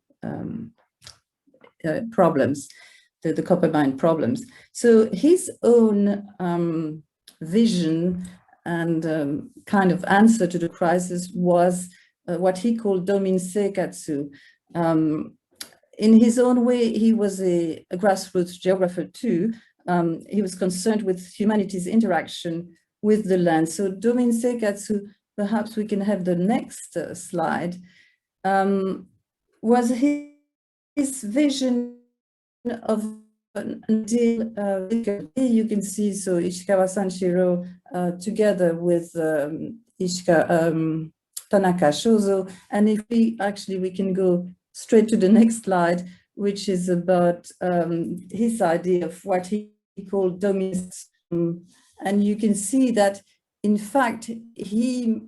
problems, the copper mine problems. So his own vision and kind of answer to the crisis was what he called domin seikatsu. In his own way, he was a grassroots geographer too. He was concerned with humanity's interaction with the land. So domin seikatsu, perhaps we can have the next slide, was his vision of until you can see, so Ishikawa Sanshiro together with Tanaka Shozo. And if we can go straight to the next slide, which is about his idea of what he called dominance. And you can see that, in fact, he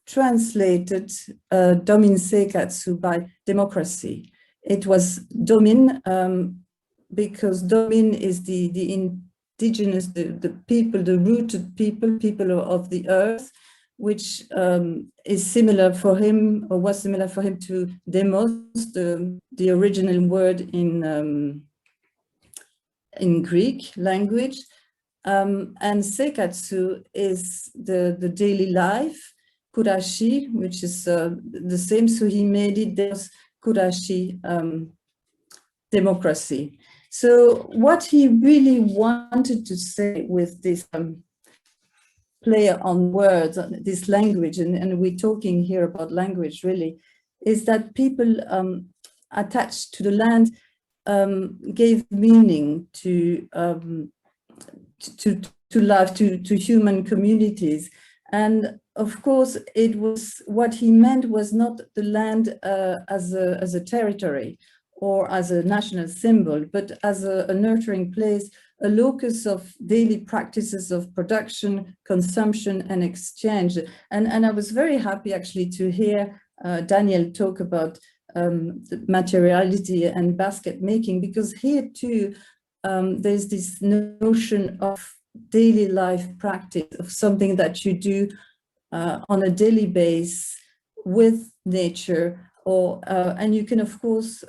translated domin seikatsu by democracy. It was domin because domin is the indigenous, the people, the rooted people of the earth, which is similar for him, or was similar for him, to demos, the original word in Greek language. And seikatsu is the daily life, kurashi, which is the same. So he made it kurashi, democracy. So what he really wanted to say with this play on words, this language, and we're talking here about language really, is that people attached to the land gave meaning to life, to human communities. And of course, it was, what he meant was not the land as a territory or as a national symbol, but as a nurturing place, a locus of daily practices of production, consumption, and exchange. And I was very happy actually to hear Daniel talk about the materiality and basket making, because here too, there's this notion of daily life practice, of something that you do on a daily basis with nature, or and you can of course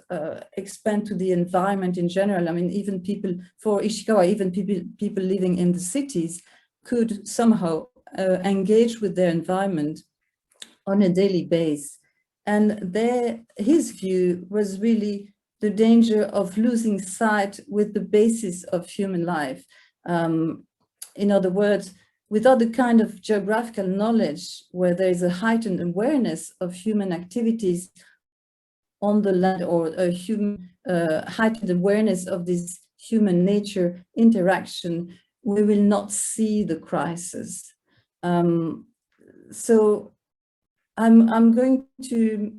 expand to the environment in general. I mean, even people, for Ishikawa, even people living in the cities could somehow engage with their environment on a daily basis. And his view was really the danger of losing sight with the basis of human life. In other words, without the kind of geographical knowledge where there is a heightened awareness of human activities on the land, or a heightened awareness of this human nature interaction, we will not see the crisis. So I'm going to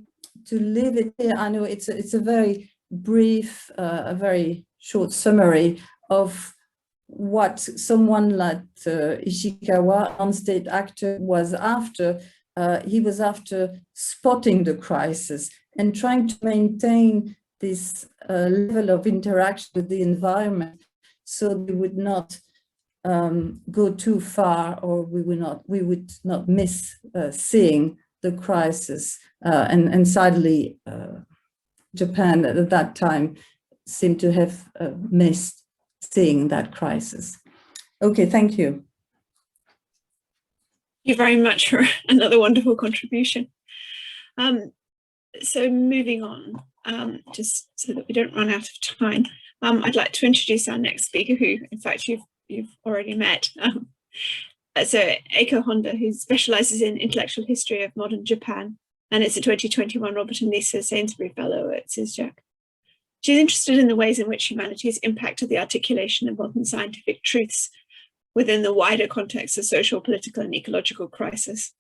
leave it here. I know it's a very brief, a very short summary of what someone like Ishikawa, on-state actor, was after. He was after spotting the crisis and trying to maintain this level of interaction with the environment, so they would not go too far, or we would not miss seeing the crisis. And sadly, Japan at that time seemed to have missed seeing that crisis. Okay, thank you. Thank you very much for another wonderful contribution. So moving on, just so that we don't run out of time, I'd like to introduce our next speaker, who in fact you've already met. So Eiko Honda, who specializes in intellectual history of modern Japan, and it's a 2021 Robert and Lisa Sainsbury Fellow at CISJAC. She's interested in the ways in which humanity has impacted the articulation of modern scientific truths within the wider context of social, political, and ecological crisis.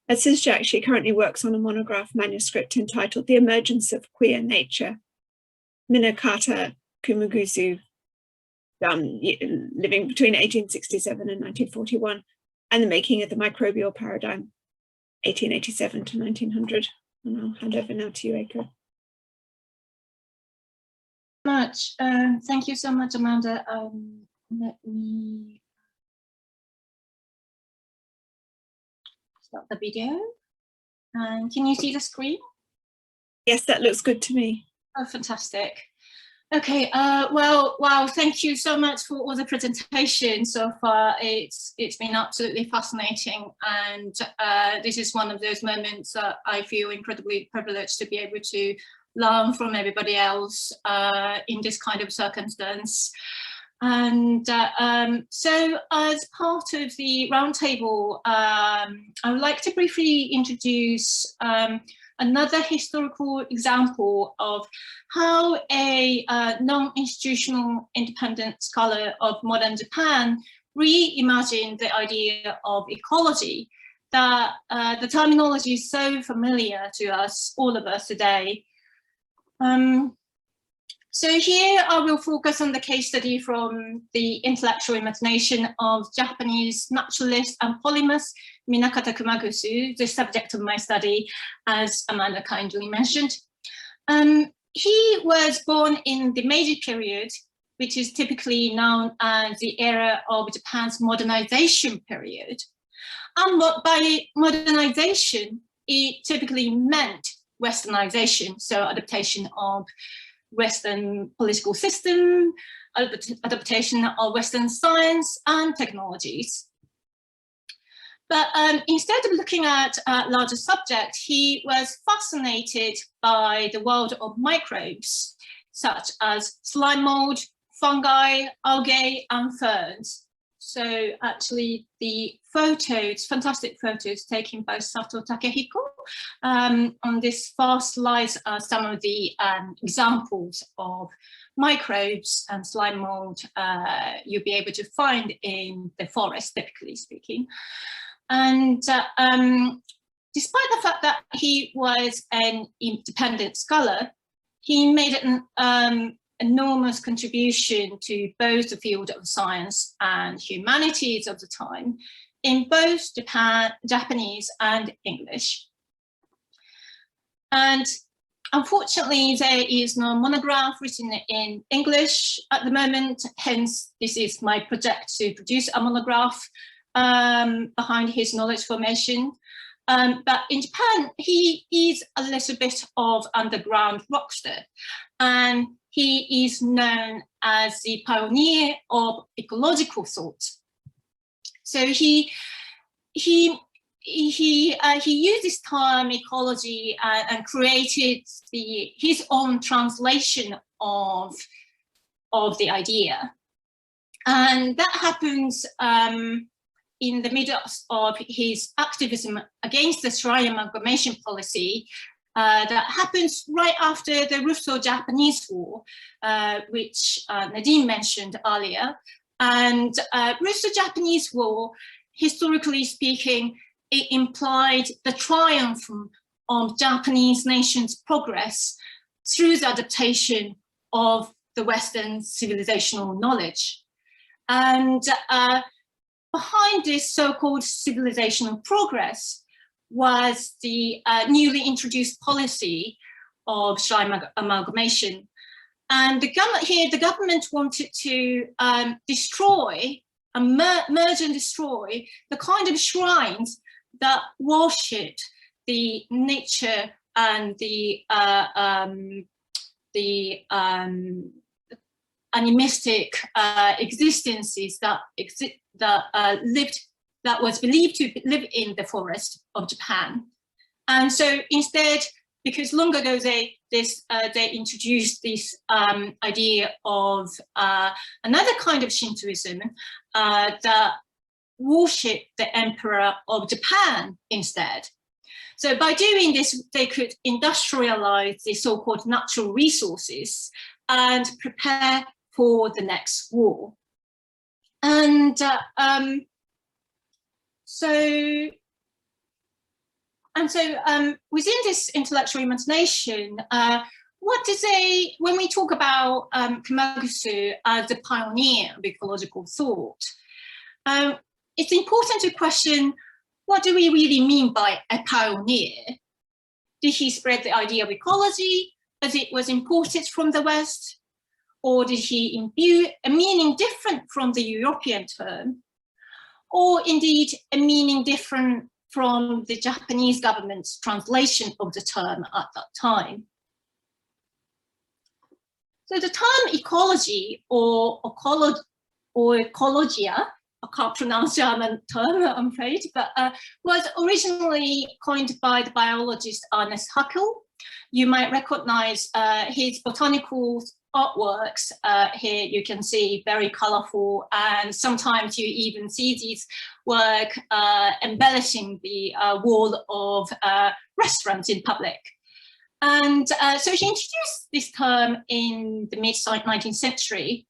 At CISJAC, she currently works on a monograph manuscript entitled The Emergence of Queer Nature, Minakata Kumaguzu, living between 1867 and 1941, and the Making of the Microbial Paradigm, 1887 to 1900. And I'll hand over now to you, Eiko. Thank you so much, Amanda. Let me start the video. And can you see the screen? Yes, that looks good to me. Oh, fantastic. Okay, well, wow, thank you so much for all the presentations so far. It's been absolutely fascinating, and this is one of those moments that I feel incredibly privileged to be able to learn from everybody else in this kind of circumstance. And so as part of the roundtable, I would like to briefly introduce another historical example of how a non-institutional independent scholar of modern Japan reimagined the idea of ecology, that the terminology is so familiar to us, all of us today. So here I will focus on the case study from the intellectual imagination of Japanese naturalist and polymath Minakata Kumaguzu, the subject of my study, as Amanda kindly mentioned. He was born in the Meiji period, which is typically known as the era of Japan's modernization period. And by modernization, it typically meant westernization, so adaptation of Western political system, adaptation of Western science and technologies. But instead of looking at larger subjects, he was fascinated by the world of microbes, such as slime mold, fungi, algae, and ferns. So actually the photos, fantastic photos taken by Sato Takehiko, on this far slide are some of the examples of microbes and slime mold you'll be able to find in the forest, typically speaking. And despite the fact that he was an independent scholar, he made an enormous contribution to both the field of science and humanities of the time in both Japanese and English. And unfortunately, there is no monograph written in English at the moment. Hence, this is my project to produce a monograph behind his knowledge formation. But in Japan, he is a little bit of underground rockster, and he is known as the pioneer of ecological thought. So he used this term ecology and created his own translation of the idea, and that happens in the middle of his activism against the Shrine amalgamation policy that happens right after the Russo-Japanese War, which Nadine mentioned earlier. And Russo-Japanese War, historically speaking, it implied the triumph of Japanese nation's progress through the adaptation of the Western civilizational knowledge. And behind this so-called civilizational progress was the newly introduced policy of shrine amalgamation. And the government wanted to destroy and merge and destroy the kind of shrines that worshipped the nature and the animistic existences that was believed to live in the forest of Japan. And so instead, because long ago they introduced this idea of another kind of Shintoism that worship the Emperor of Japan instead. So by doing this, they could industrialize the so-called natural resources and prepare for the next war. And so within this intellectual imagination, when we talk about Kumagusu as the pioneer of ecological thought, it's important to question, what do we really mean by a pioneer? Did he spread the idea of ecology as it was imported from the West? Or did he imbue a meaning different from the European term? Or indeed a meaning different from the Japanese government's translation of the term at that time? So the term ecology or ecologia, I can't pronounce German term, I'm afraid, but was originally coined by the biologist Ernest Haeckel. You might recognize his botanical artworks. Here you can see very colorful, and sometimes you even see these work embellishing the wall of restaurants in public. And so he introduced this term in the mid-19th century,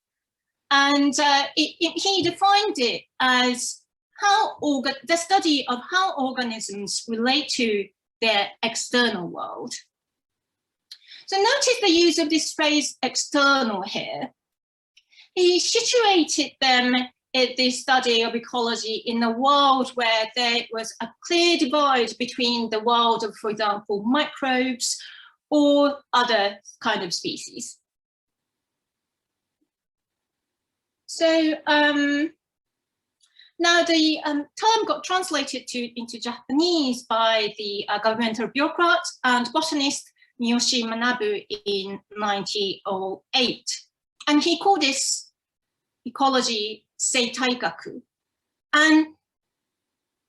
and he defined it as the study of how organisms relate to their external world. So notice the use of this phrase external here. He situated them in the study of ecology in a world where there was a clear divide between the world of, for example, microbes or other kind of species. So now the term got translated into Japanese by the governmental bureaucrat and botanist Miyoshi Manabu in 1908. And he called this ecology seitaigaku. And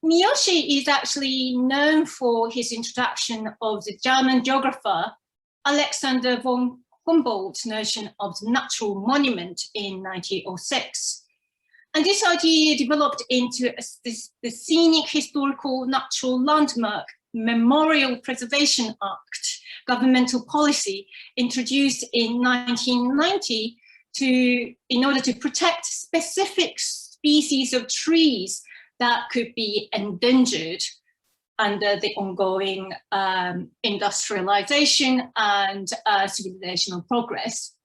Miyoshi is actually known for his introduction of the German geographer Alexander von Humboldt's notion of the natural monument in 1906. And this idea developed into the scenic historical natural landmark Memorial Preservation Act, governmental policy introduced in 1990 in order to protect specific species of trees that could be endangered under the ongoing industrialization and civilizational progress.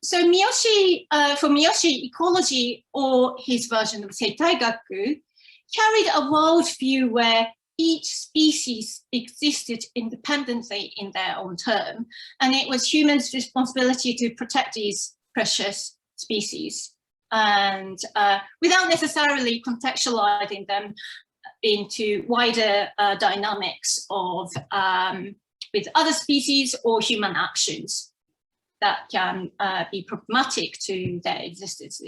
So for Miyoshi, ecology, or his version of seitaigaku, carried a worldview where each species existed independently in their own term, and it was humans' responsibility to protect these precious species, and without necessarily contextualizing them into wider dynamics of with other species or human actions that can be problematic to their existence.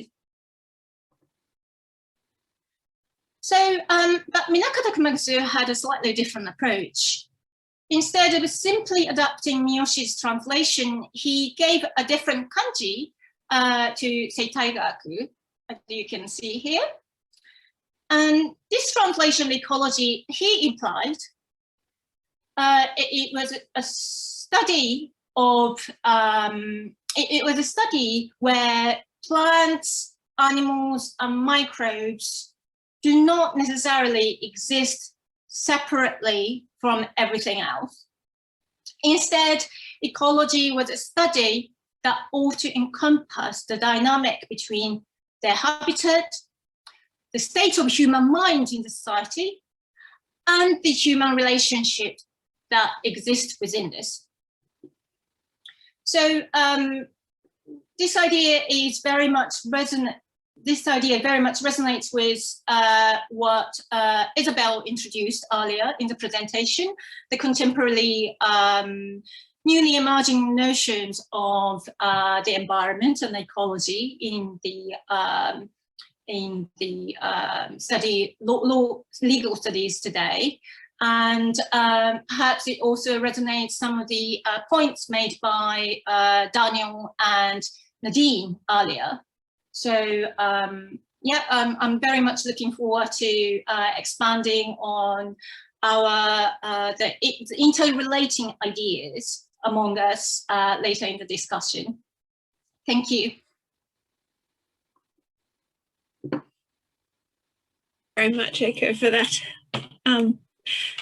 So, but Minakata Kumagatsu had a slightly different approach. Instead of simply adapting Miyoshi's translation, he gave a different kanji to Seitaigaku, as you can see here. And this translation of ecology, he implied, it was a study of, it was a study where plants, animals, and microbes do not necessarily exist separately from everything else. Instead, ecology was a study that ought to encompass the dynamic between their habitat, the state of human mind in the society, and the human relationship that exists within this. So this idea is very much resonates with what Isabel introduced earlier in the presentation, the contemporary newly emerging notions of the environment and ecology in the legal studies today. And perhaps it also resonates some of the points made by Daniel and Nadine earlier. So yeah, I'm very much looking forward to expanding on our the interrelating ideas among us later in the discussion. Thank you. Very much, Eiko, for that.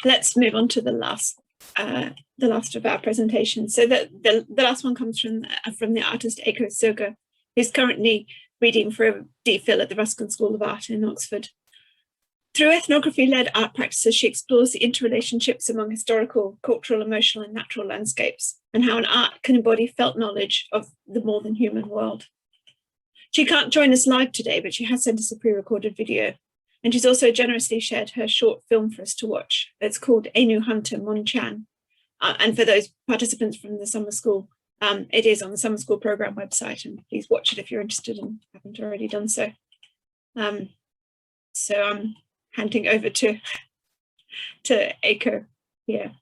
Let's move on to the last of our presentations. So the last one comes from the artist Eiko Soga, who's currently reading for a DPhil at the Ruskin School of Art in Oxford. Through ethnography-led art practices, she explores the interrelationships among historical, cultural, emotional, and natural landscapes, and how an art can embody felt knowledge of the more than human world. She can't join us live today, but she has sent us a pre-recorded video. And she's also generously shared her short film for us to watch. It's called Ainu Hunter Mon-chan. And for those participants from the summer school, it is on the summer school program website, and please watch it if you're interested and haven't already done so. So I'm handing over to Eiko here.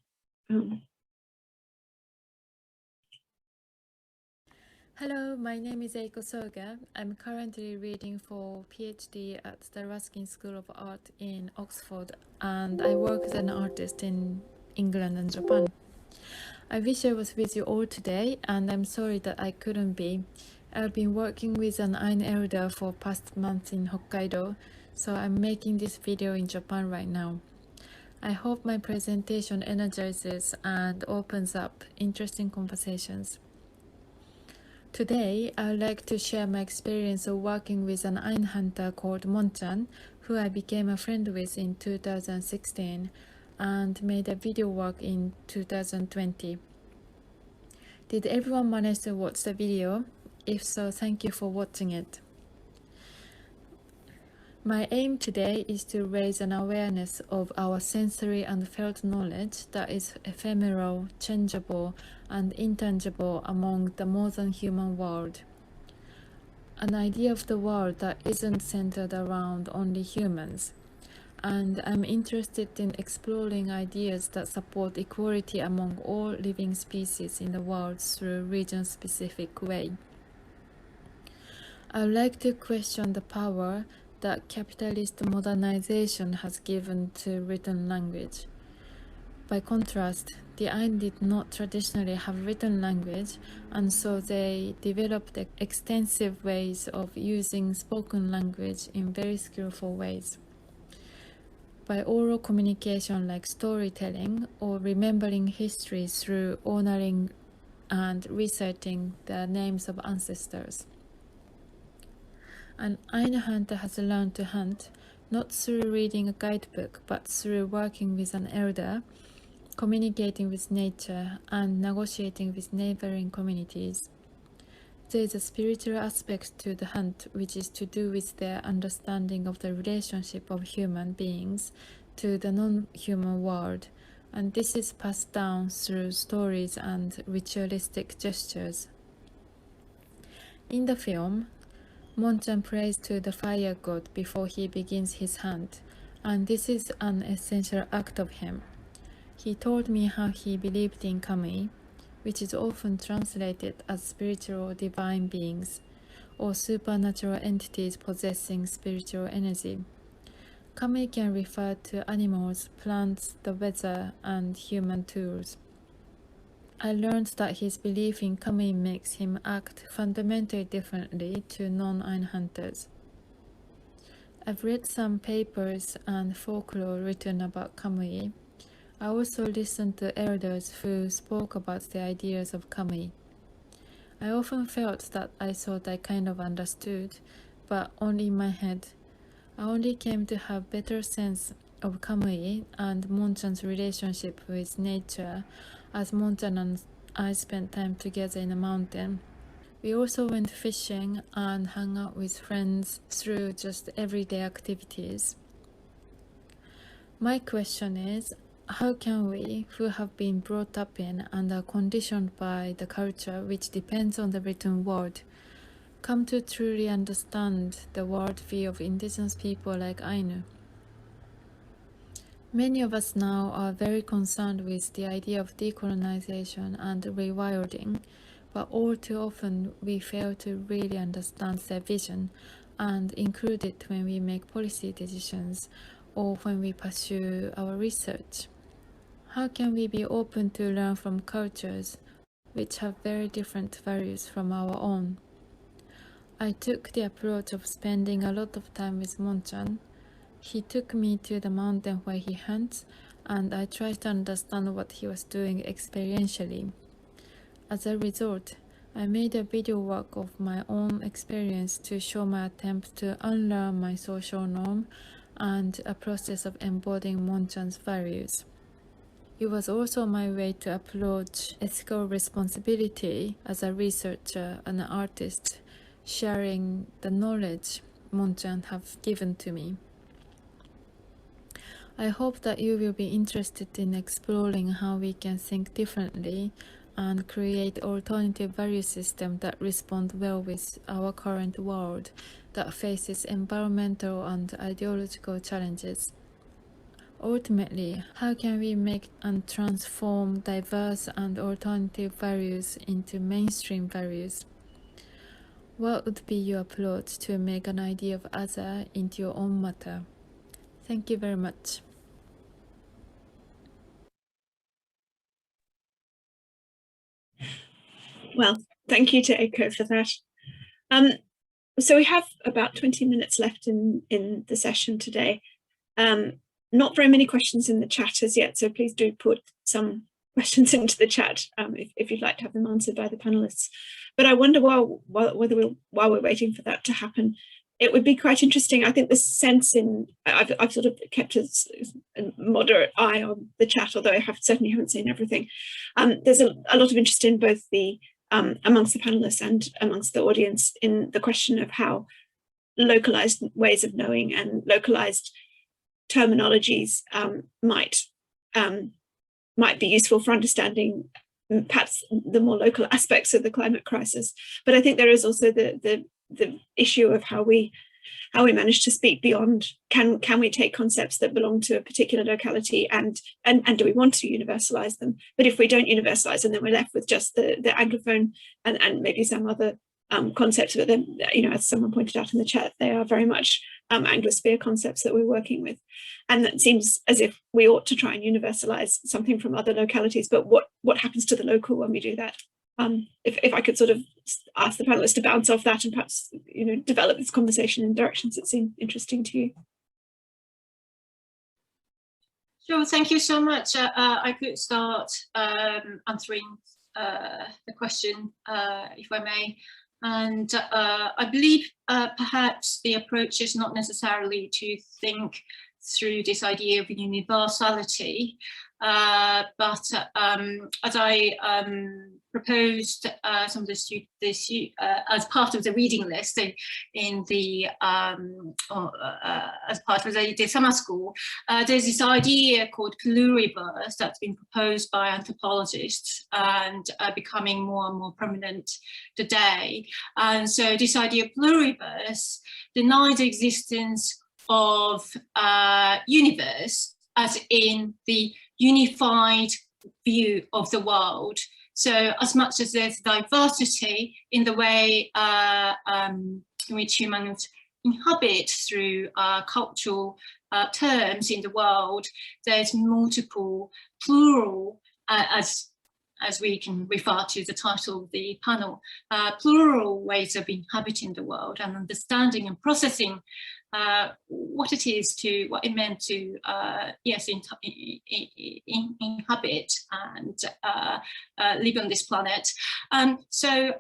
Hello, my name is Eiko Soga. I'm currently reading for PhD at the Ruskin School of Art in Oxford, and I work as an artist in England and Japan. I wish I was with you all today, and I'm sorry that I couldn't be. I've been working with an Ainu elder for past months in Hokkaido, so I'm making this video in Japan right now. I hope my presentation energizes and opens up interesting conversations. Today, I would like to share my experience of working with an Ainu hunter called Mon-chan, who I became a friend with in 2016 and made a video work in 2020. Did everyone manage to watch the video? If so, thank you for watching it. My aim today is to raise an awareness of our sensory and felt knowledge that is ephemeral, changeable, and intangible among the modern human world. An idea of the world that isn't centered around only humans. And I'm interested in exploring ideas that support equality among all living species in the world through a region-specific way. I would like to question the power that capitalist modernization has given to written language. By contrast, the Ainu did not traditionally have written language, and so they developed extensive ways of using spoken language in very skillful ways. By oral communication like storytelling or remembering history through honoring and reciting the names of ancestors. An Ainu hunter has learned to hunt, not through reading a guidebook, but through working with an elder, communicating with nature, and negotiating with neighboring communities. There is a spiritual aspect to the hunt, which is to do with their understanding of the relationship of human beings to the non-human world, and this is passed down through stories and ritualistic gestures. In the film, Monchan prays to the fire god before he begins his hunt, and this is an essential act of him. He told me how he believed in kami, which is often translated as spiritual divine beings, or supernatural entities possessing spiritual energy. Kami can refer to animals, plants, the weather, and human tools. I learned that his belief in kami makes him act fundamentally differently to non-Ain hunters. I've read some papers and folklore written about kami. I also listened to elders who spoke about the ideas of kami. I often felt that I thought I kind of understood, but only in my head. I only came to have better sense of kami and Monchan's relationship with nature as Monchan and I spent time together in a mountain. We also went fishing and hung out with friends through just everyday activities. My question is, how can we, who have been brought up in and are conditioned by the culture which depends on the written word, come to truly understand the worldview of indigenous people like Ainu? Many of us now are very concerned with the idea of decolonization and rewilding, but all too often we fail to really understand their vision and include it when we make policy decisions or when we pursue our research. How can we be open to learn from cultures which have very different values from our own? I took the approach of spending a lot of time with Monchan. He took me to the mountain where he hunts, and I tried to understand what he was doing experientially. As a result, I made a video work of my own experience to show my attempt to unlearn my social norm and a process of embodying Monchan's values. It was also my way to approach ethical responsibility as a researcher and an artist, sharing the knowledge Monchan have given to me. I hope that you will be interested in exploring how we can think differently and create alternative value systems that respond well with our current world that faces environmental and ideological challenges. Ultimately, how can we make and transform diverse and alternative values into mainstream values? What would be your approach to make an idea of other into your own matter? Thank you very much. Well, thank you to Eiko for that. So we have about 20 minutes left in the session today. Not very many questions in the chat as yet, so please do put some questions into the chat if you'd like to have them answered by the panelists. But I wonder while we're waiting for that to happen, it would be quite interesting. I think the sense I've sort of kept a moderate eye on the chat, although I certainly haven't seen everything. There's a lot of interest in both the amongst the panelists and amongst the audience in the question of how localized ways of knowing and localized terminologies might be useful for understanding perhaps the more local aspects of the climate crisis. But I think there is also the issue of how we manage to speak beyond. Can we take concepts that belong to a particular locality and do we want to universalize them? But if we don't universalize them, then we're left with just the Anglophone and maybe some other concepts. But then, as someone pointed out in the chat, they are very much Anglosphere concepts that we're working with. And it seems as if we ought to try and universalize something from other localities. But what happens to the local when we do that? If I could sort of ask the panelists to bounce off that and perhaps develop this conversation in directions that seem interesting to you. Sure, thank you so much. I could start answering the question, if I may. And I believe perhaps the approach is not necessarily to think through this idea of universality. But as I proposed some of this as part of the reading list in the as part of the summer school, there's this idea called pluriverse that's been proposed by anthropologists and becoming more and more prominent today. And so this idea of pluriverse denies the existence of universe as in the unified view of the world. So as much as there's diversity in the way in which humans inhabit through cultural terms in the world, there's multiple plural, as we can refer to the title of the panel, plural ways of inhabiting the world and understanding and processing what it meant to yes, inhabit and live on this planet. So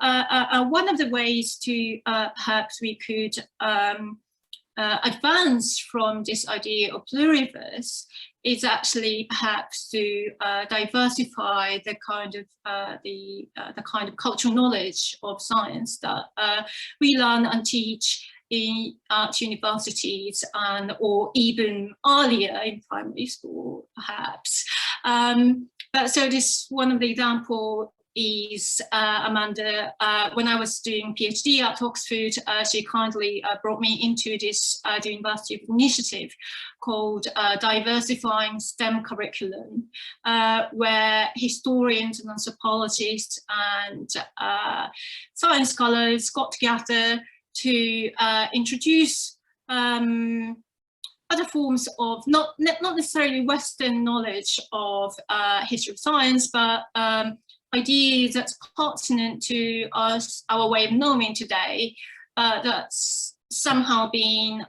one of the ways to perhaps we could advance from this idea of pluriverse is actually perhaps to diversify the kind of cultural knowledge of science that we learn and teach in art universities and or even earlier in primary school, perhaps. But so this one of the example is Amanda. When I was doing PhD at Oxford, she kindly brought me into this the University of initiative called Diversifying STEM Curriculum, where historians and anthropologists and science scholars got together to introduce other forms of not necessarily Western knowledge of history of science, but ideas that's pertinent to us, our way of knowing today, that's somehow being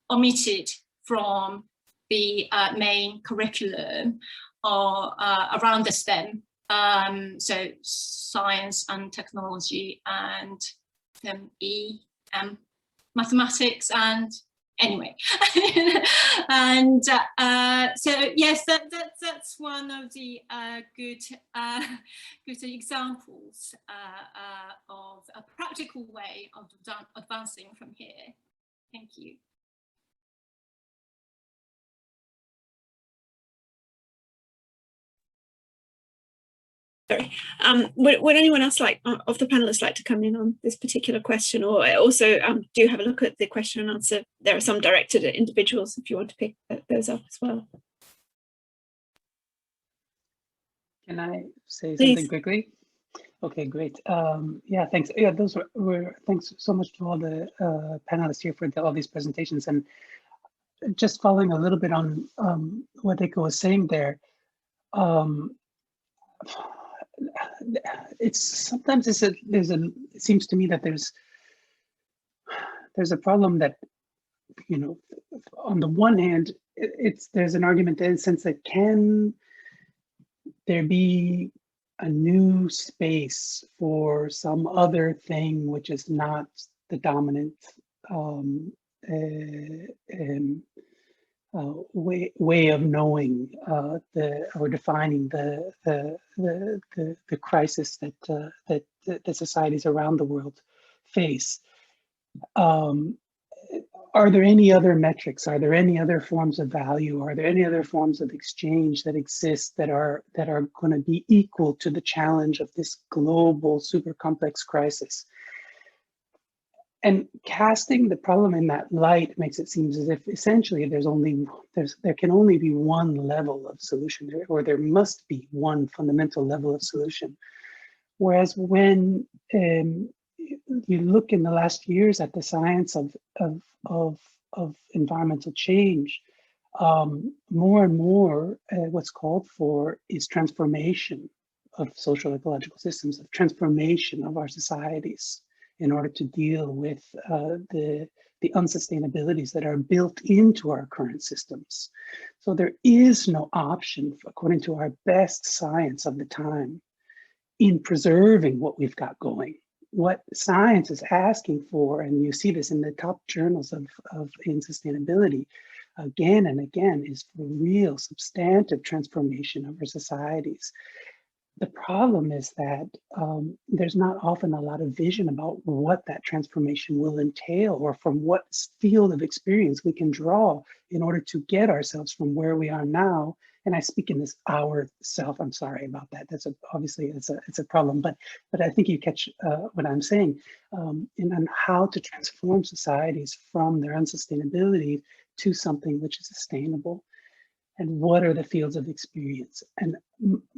omitted from the main curriculum or around the STEM. So science and technology and mathematics and anyway. And so yes, that's one of the good examples of a practical way of advancing from here. Thank you. Sorry. Would anyone else of the panelists like to come in on this particular question, or also do have a look at the question and answer? There are some directed at individuals if you want to pick those up as well. Can I say Please. something quickly? Okay, great. Yeah, thanks. Yeah, those were thanks so much to all the panelists here for all these presentations. And just following a little bit on what Eiko was saying there, it seems to me that there's a problem that, you know, on the one hand, there's an argument in the sense that can there be a new space for some other thing which is not the dominant way of knowing or defining the crisis that the societies around the world face. Are there any other metrics? Are there any other forms of value? Are there any other forms of exchange that exist that are going to be equal to the challenge of this global, super complex crisis? And casting the problem in that light makes it seem as if essentially there can only be one level of solution, or there must be one fundamental level of solution. Whereas when you look in the last years at the science of environmental change, more and more what's called for is transformation of social ecological systems, of transformation of our societies, in order to deal with the unsustainabilities that are built into our current systems. So there is no option, according to our best science of the time, in preserving what we've got going. What science is asking for, and you see this in the top journals in sustainability, again and again is for real substantive transformation of our societies. The problem is that there's not often a lot of vision about what that transformation will entail, or from what field of experience we can draw in order to get ourselves from where we are now. And I speak in this our self. I'm sorry about that. That's obviously it's a problem, but I think you catch what I'm saying, and how to transform societies from their unsustainability to something which is sustainable. And what are the fields of experience? And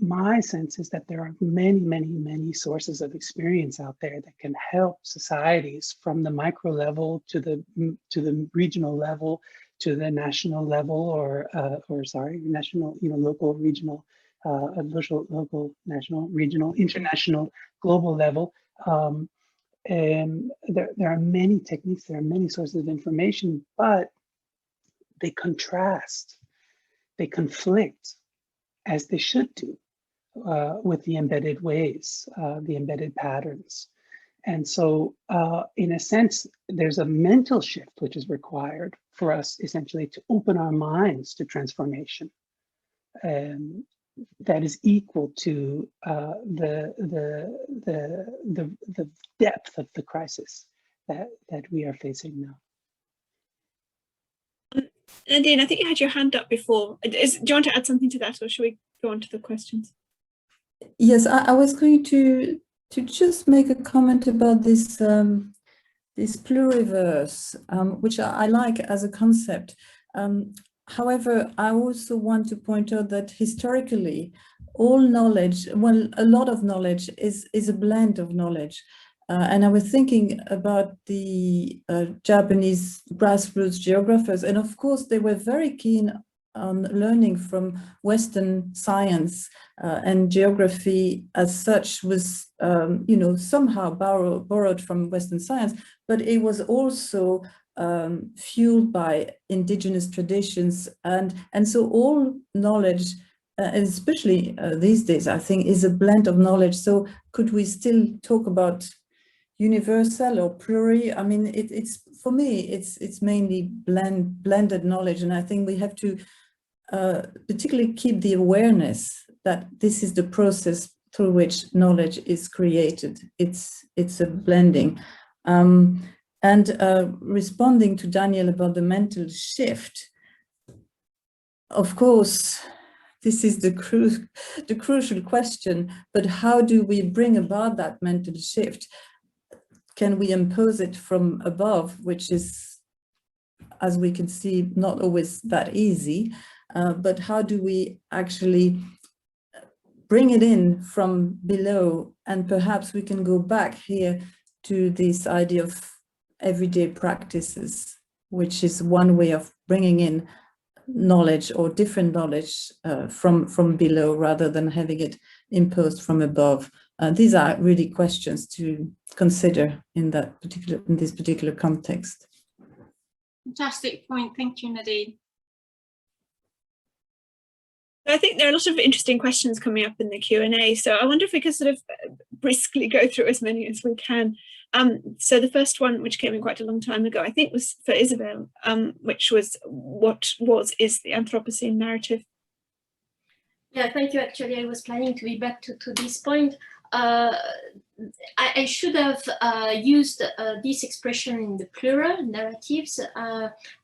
my sense is that there are many, many, many sources of experience out there that can help societies from the micro level to the regional level, to the national level, or national, local, regional, local, national, regional, international, global level. And there are many techniques, there are many sources of information, but they contrast. They conflict, as they should do, with the embedded ways, the embedded patterns. And so in a sense, there's a mental shift which is required for us essentially to open our minds to transformation. That is equal to the depth of the crisis that we are facing now. Nadine, I think you had your hand up before. Do you want to add something to that, or should we go on to the questions? Yes, I was going to just make a comment about this this pluriverse, which I like as a concept. However, I also want to point out that historically, all knowledge, well, a lot of knowledge is a blend of knowledge. And I was thinking about the Japanese grassroots geographers, and of course they were very keen on learning from Western science, and geography as such was, somehow borrowed from Western science, but it was also fueled by indigenous traditions, and so all knowledge, especially these days, I think, is a blend of knowledge. So could we still talk about universal or pluri? I mean, it's for me, it's mainly blended knowledge, and I think we have to particularly keep the awareness that this is the process through which knowledge is created. It's a blending. And responding to Daniel about the mental shift, of course, this is the crucial question, but how do we bring about that mental shift? Can we impose it from above, which is, as we can see, not always that easy, but how do we actually bring it in from below? And perhaps we can go back here to this idea of everyday practices, which is one way of bringing in knowledge or different knowledge from below rather than having it imposed from above. These are really questions to consider in this particular context. Fantastic point. Thank you, Nadine. I think there are a lot of interesting questions coming up in the Q&A, so I wonder if we could sort of briskly go through as many as we can. So the first one, which came in quite a long time ago, I think was for Isabel, which was, what is the Anthropocene narrative? Yeah, thank you. Actually, I was planning to be back to this point. I should have used this expression in the plural narratives.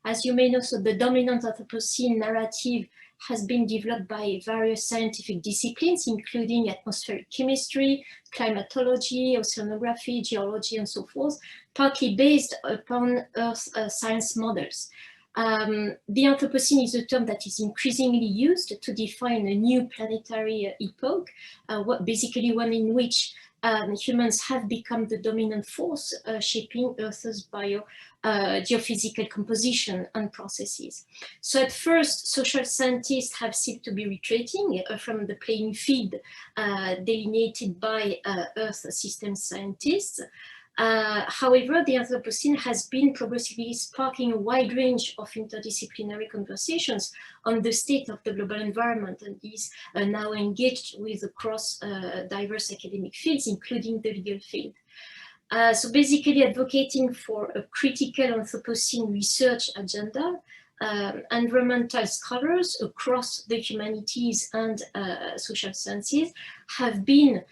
As you may know, so the dominant Anthropocene narrative has been developed by various scientific disciplines, including atmospheric chemistry, climatology, oceanography, geology, and so forth, partly based upon Earth science models. The Anthropocene is a term that is increasingly used to define a new planetary epoch, basically one in which humans have become the dominant force shaping Earth's geophysical composition and processes. So at first, social scientists have seemed to be retreating from the playing field delineated by Earth system scientists. However, the Anthropocene has been progressively sparking a wide range of interdisciplinary conversations on the state of the global environment, and is now engaged with across diverse academic fields, including the legal field. So basically advocating for a critical Anthropocene research agenda, environmental scholars across the humanities and social sciences have been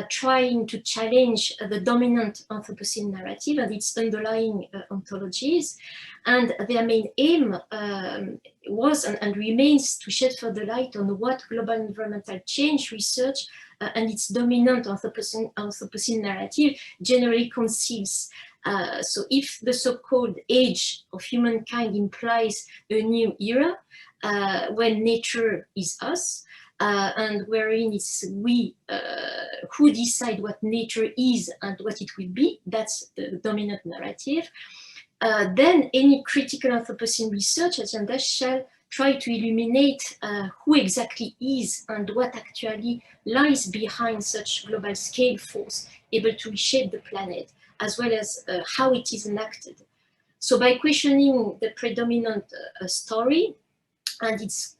trying to challenge the dominant Anthropocene narrative and its underlying ontologies. And their main aim was and remains to shed further light on what global environmental change research and its dominant Anthropocene narrative generally conceals. So if the so-called age of humankind implies a new era, when nature is us, and wherein it's we who decide what nature is and what it will be, that's the dominant narrative, then any critical Anthropocene research agenda shall try to illuminate who exactly is and what actually lies behind such global scale force able to reshape the planet, as well as how it is enacted. So by questioning the predominant story and its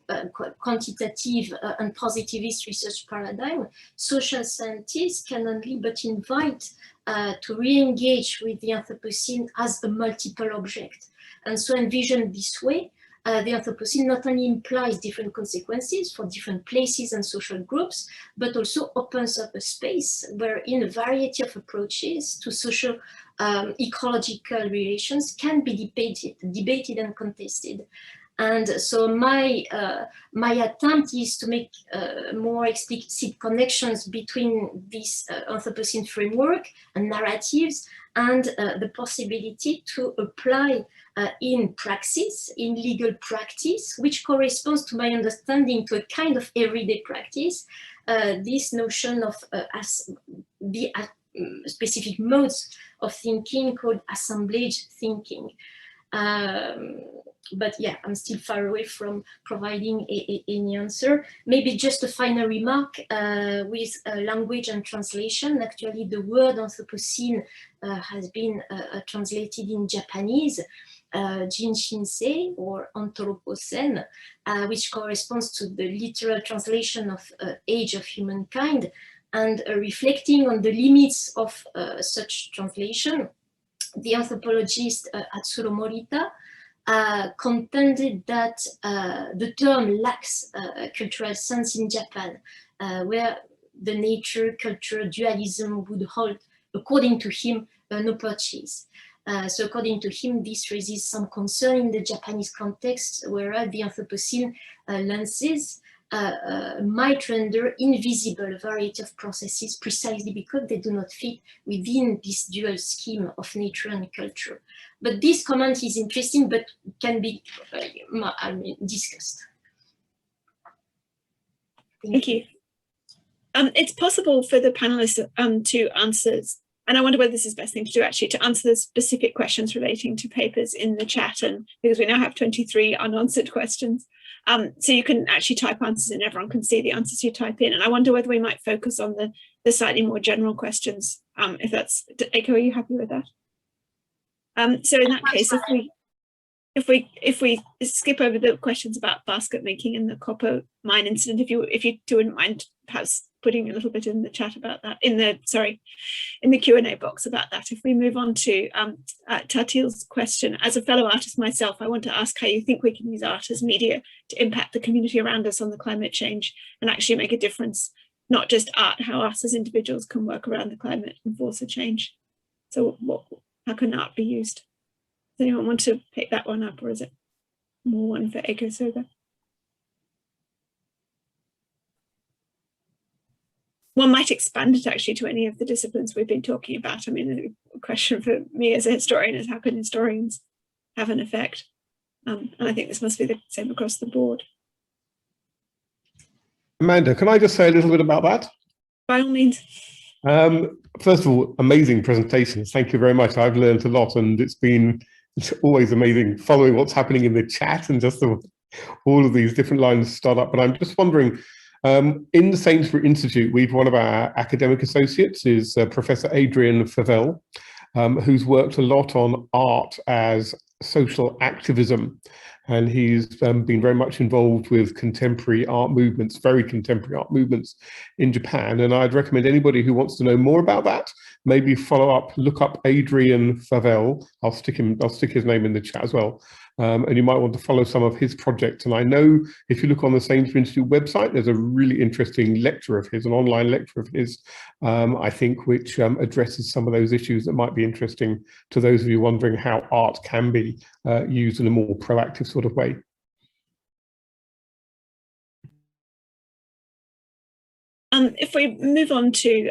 quantitative and positivist research paradigm, social scientists can only but invite to re-engage with the Anthropocene as a multiple object. And so envisioned this way, the Anthropocene not only implies different consequences for different places and social groups, but also opens up a space wherein a variety of approaches to social ecological relations can be debated and contested. And so my attempt is to make more explicit connections between this Anthropocene framework and narratives and the possibility to apply in praxis, in legal practice, which corresponds to my understanding to a kind of everyday practice, this notion of specific modes of thinking called assemblage thinking. But yeah, I'm still far away from providing any answer. Maybe just a final remark with language and translation. Actually, the word Anthropocene has been translated in Japanese, Jinshinsei or Anthropocene, which corresponds to the literal translation of age of humankind, and reflecting on the limits of such translation. The anthropologist Atsuro Morita contended that the term lacks cultural sense in Japan, where the nature-culture dualism would hold, according to him, no purchase. So according to him, this raises some concern in the Japanese context, where the Anthropocene lenses might render invisible a variety of processes precisely because they do not fit within this dual scheme of nature and culture. But this comment is interesting, but can be discussed. Thank you. It's possible for the panelists to answer, and I wonder whether this is the best thing to do actually, to answer the specific questions relating to papers in the chat, and because we now have 23 unanswered questions. So you can actually type answers and everyone can see the answers you type in. And I wonder whether we might focus on the slightly more general questions, if that's, Eiko, are you happy with that? So in that case, if we skip over the questions about basket making and the copper mine incident, if you two wouldn't mind perhaps putting a little bit in the chat about that, in the Q&A box about that. If we move on to Tatil's question, as a fellow artist myself, I want to ask how you think we can use art as media to impact the community around us on the climate change and actually make a difference, not just art, how us as individuals can work around the climate and force a change. So how can art be used? Does anyone want to pick that one up, or is it more one for Eiko Soga? One might expand it actually to any of the disciplines we've been talking about. I mean, a question for me as a historian is how can historians have an effect? And I think this must be the same across the board. Amanda, can I just say a little bit about that? By all means. First of all, amazing presentations. Thank you very much. I've learned a lot, and it's always amazing following what's happening in the chat and just all of these different lines start up. But I'm just wondering, in the Sainsbury Institute, one of our academic associates is Professor Adrian Favell, who's worked a lot on art as social activism. And he's been very much involved with contemporary art movements, very contemporary art movements in Japan. And I'd recommend anybody who wants to know more about that, maybe look up Adrian Favell. I'll stick his name in the chat as well. and you might want to follow some of his projects. And I know if you look on the Sainsbury Institute website, there's a really interesting lecture of his, an online lecture of his, I think, which addresses some of those issues that might be interesting to those of you wondering how art can be used in a more proactive sort of way. If we move on to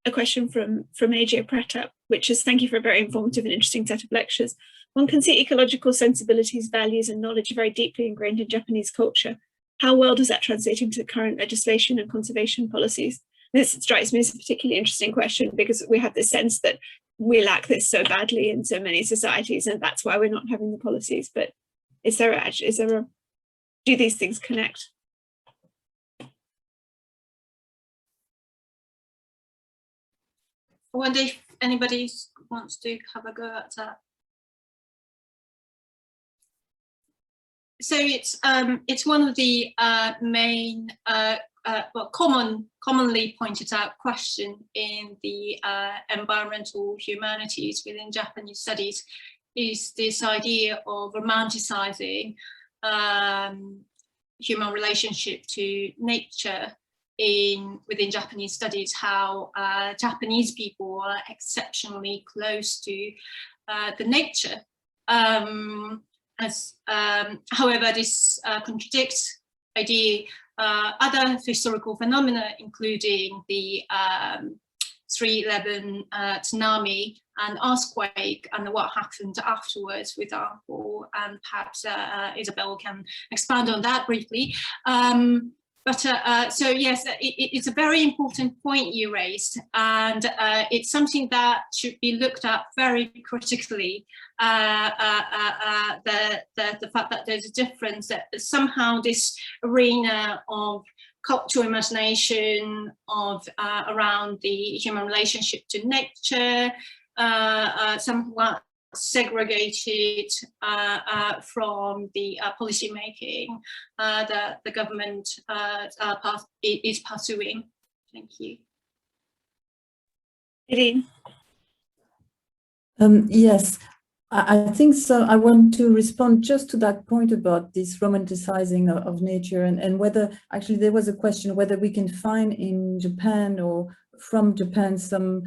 a question from AJ Pratap, which is, thank you for a very informative and interesting set of lectures. One can see ecological sensibilities, values and knowledge are very deeply ingrained in Japanese culture. How well does that translate into current legislation and conservation policies? This strikes me as a particularly interesting question because we have this sense that we lack this so badly in so many societies, and that's why we're not having the policies. But do these things connect? I wonder if anybody wants to have a go at that. So it's one of the main, commonly pointed out question in the environmental humanities within Japanese studies is this idea of romanticizing human relationship to nature. Within Japanese studies, how Japanese people are exceptionally close to the nature. However, this contradicts other historical phenomena, including the 3/11 tsunami and earthquake, and what happened afterwards, for example, and perhaps Isabel can expand on that briefly. So yes, it's a very important point you raised, and it's something that should be looked at very critically. The fact that there's a difference, that somehow this arena of cultural imagination of around the human relationship to nature, somewhat segregated from the policy making that the government is pursuing. Thank you. Irene. Yes, I think so. I want to respond just to that point about this romanticizing of nature, and whether actually there was a question whether we can find in Japan or from Japan some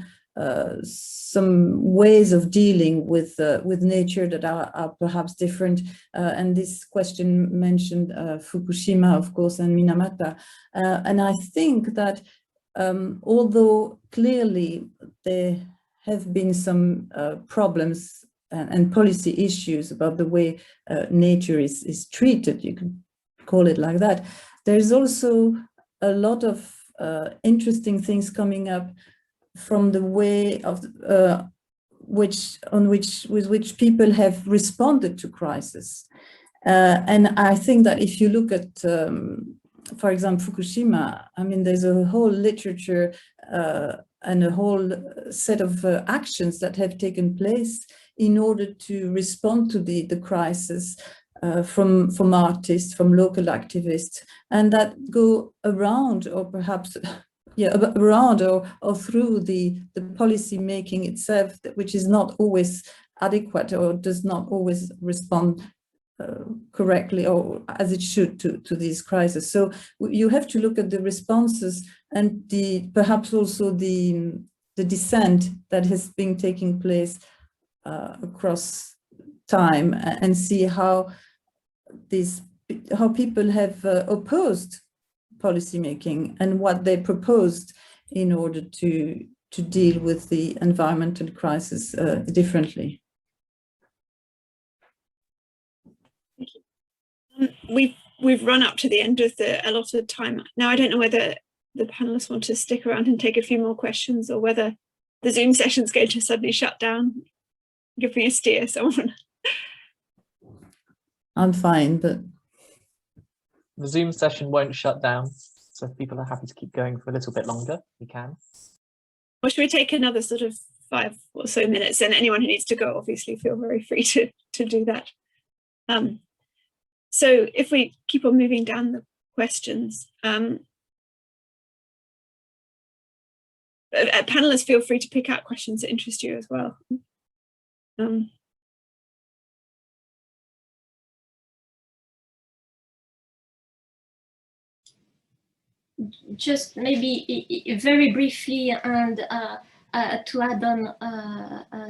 ways of dealing with nature that are perhaps different. And this question mentioned Fukushima, of course, and Minamata. And I think that although clearly there have been some problems and policy issues about the way nature is treated, you can call it like that, there's also a lot of interesting things coming up from the way of with which people have responded to crisis. And I think that if you look at, for example, Fukushima, I mean, there's a whole literature and a whole set of actions that have taken place in order to respond to the crisis from artists, from local activists, and that go around, or perhaps around or through the policy making itself, which is not always adequate or does not always respond correctly or as it should to these crises. So you have to look at the responses and perhaps also the dissent that has been taking place across time, and see how people have opposed policymaking and what they proposed in order to deal with the environmental crisis differently. Thank you. We've run up to the end of the allotted time. Now, I don't know whether the panelists want to stick around and take a few more questions, or whether the Zoom session's going to suddenly shut down. Give me a steer, someone. I'm fine, but the Zoom session won't shut down, so if people are happy to keep going for a little bit longer, we can. Or should we take another sort of 5 or so minutes, and anyone who needs to go, obviously, feel very free to do that. So if we keep on moving down the questions, panelists, feel free to pick out questions that interest you as well. just maybe very briefly, and to add on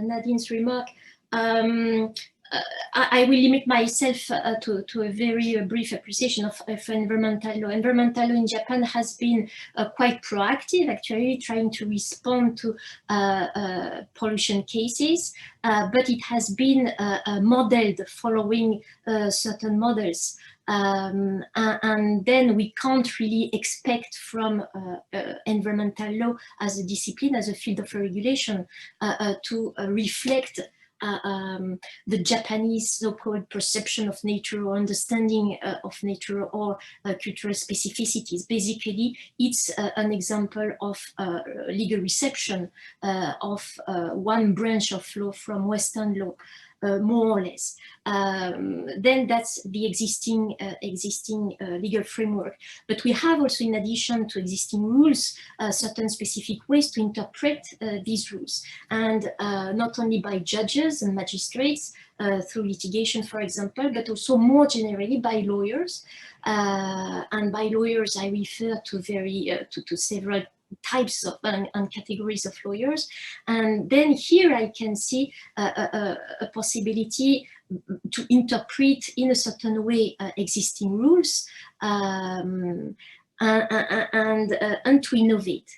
Nadine's remark, I will limit myself to a very brief appreciation of environmental law. Environmental law in Japan has been quite proactive, actually, trying to respond to pollution cases, but it has been modeled following certain models. And then we can't really expect from environmental law as a discipline, as a field of regulation, to reflect the Japanese so-called perception of nature or understanding of nature or cultural specificities. Basically, it's an example of legal reception of one branch of law from Western law. More or less. Then that's the existing legal framework. But we have also, in addition to existing rules, certain specific ways to interpret these rules. And not only by judges and magistrates through litigation, for example, but also more generally by lawyers. And by lawyers, I refer to to several types of and categories of lawyers. And then here I can see a possibility to interpret in a certain way existing rules and to innovate.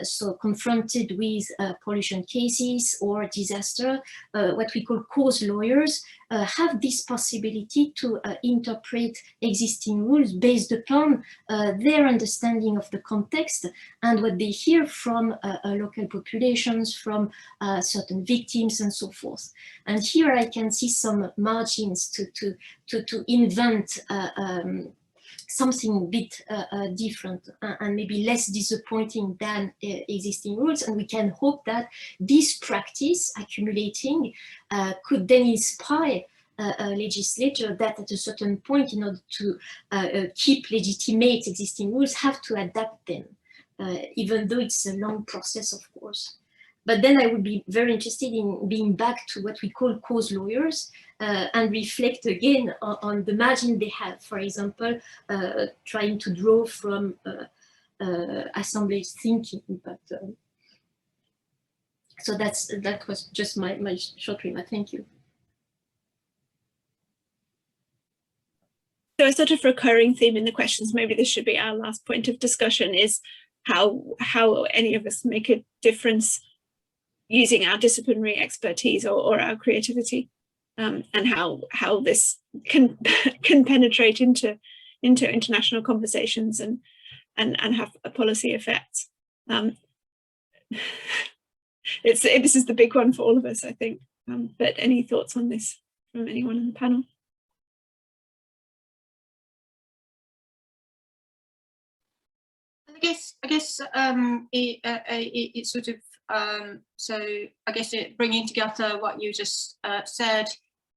So confronted with pollution cases or disaster, what we call cause lawyers have this possibility to interpret existing rules based upon their understanding of the context and what they hear from local populations, from certain victims and so forth. And here I can see some margins to invent something a bit different and maybe less disappointing than existing rules. And we can hope that this practice accumulating could then inspire a legislature that at a certain point, in order to keep legitimate existing rules, have to adapt them, even though it's a long process, of course. But then I would be very interested in being back to what we call cause lawyers and reflect again on the margin they have. For example, trying to draw from assemblage thinking. But so that was just my short remark. Thank you. So a sort of recurring theme in the questions, maybe this should be our last point of discussion, is how any of us make a difference using our disciplinary expertise or our creativity, and how this can penetrate into international conversations and have a policy effect. This is the big one for all of us, I think. But any thoughts on this from anyone in the panel? I guess it sort of so I guess bringing together what you just said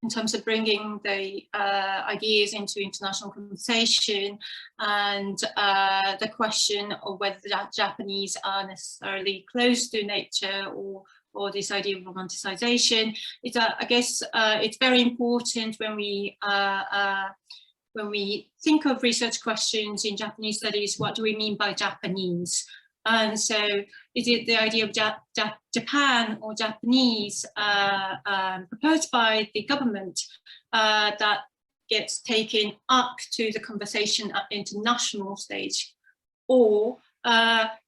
in terms of bringing the ideas into international conversation and the question of whether the Japanese are necessarily close to nature or this idea of romanticization. I guess it's very important when we think of research questions in Japanese studies, what do we mean by Japanese? And so is it the idea of Japan or Japanese proposed by the government that gets taken up to the conversation at the international stage? Or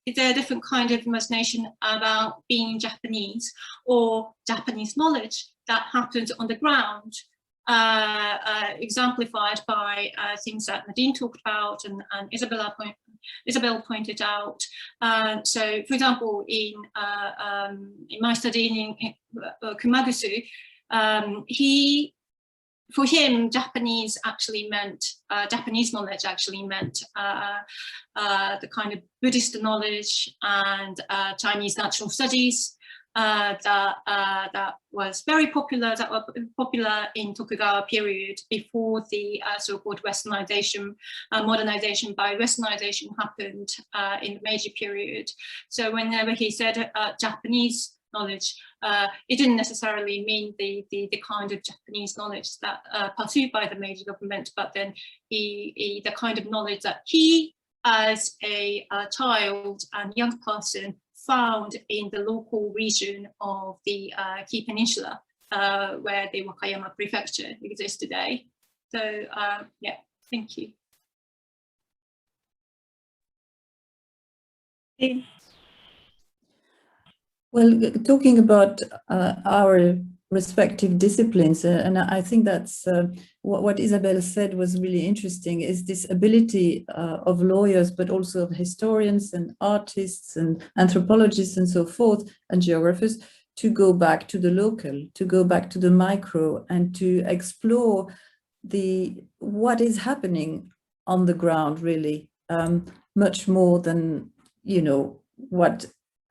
is there a different kind of imagination about being Japanese or Japanese knowledge that happens on the ground? Exemplified by things that Nadine talked about and Isabel pointed out. So, for example, in my study in Kumagusu, for him, Japanese knowledge actually meant the kind of Buddhist knowledge and Chinese natural studies. That was very popular, that were popular in Tokugawa period before the so-called westernization, modernization by westernization happened in the Meiji period. So whenever he said Japanese knowledge, it didn't necessarily mean the kind of Japanese knowledge that pursued by the Meiji government, but then the kind of knowledge that he as a child and young person found in the local region of the Kii Peninsula, where the Wakayama Prefecture exists today. So yeah, thank you. Well, talking about our respective disciplines, and I think that's what Isabel said was really interesting, is this ability of lawyers, but also of historians and artists and anthropologists and so forth, and geographers, to go back to the local, to go back to the micro, and to explore what is happening on the ground, really, much more than, you know, what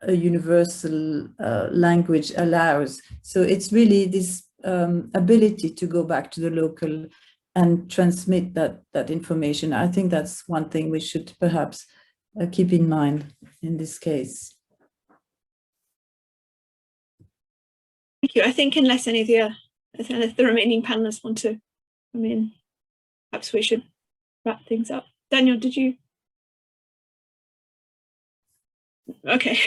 a universal language allows. So it's really this ability to go back to the local and transmit that information. I think that's one thing we should perhaps keep in mind in this case. Thank you. I think unless any of the remaining panelists want to come in, perhaps we should wrap things up. Daniel, did you? Okay.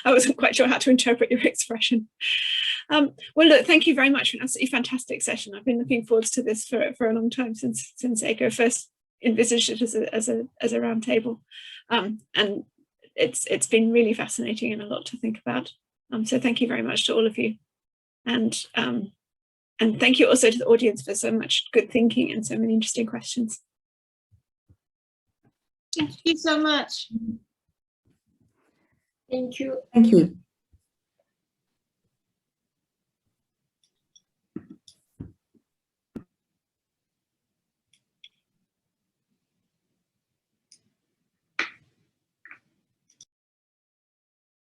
I wasn't quite sure how to interpret your expression. Well, look, thank you very much for an absolutely fantastic session. I've been looking forward to this for a long time, since Eiko first envisaged it as a round table, and it's been really fascinating and a lot to think about. So thank you very much to all of you, and thank you also to the audience for so much good thinking and so many interesting questions. Thank you so much. Thank you. Thank you.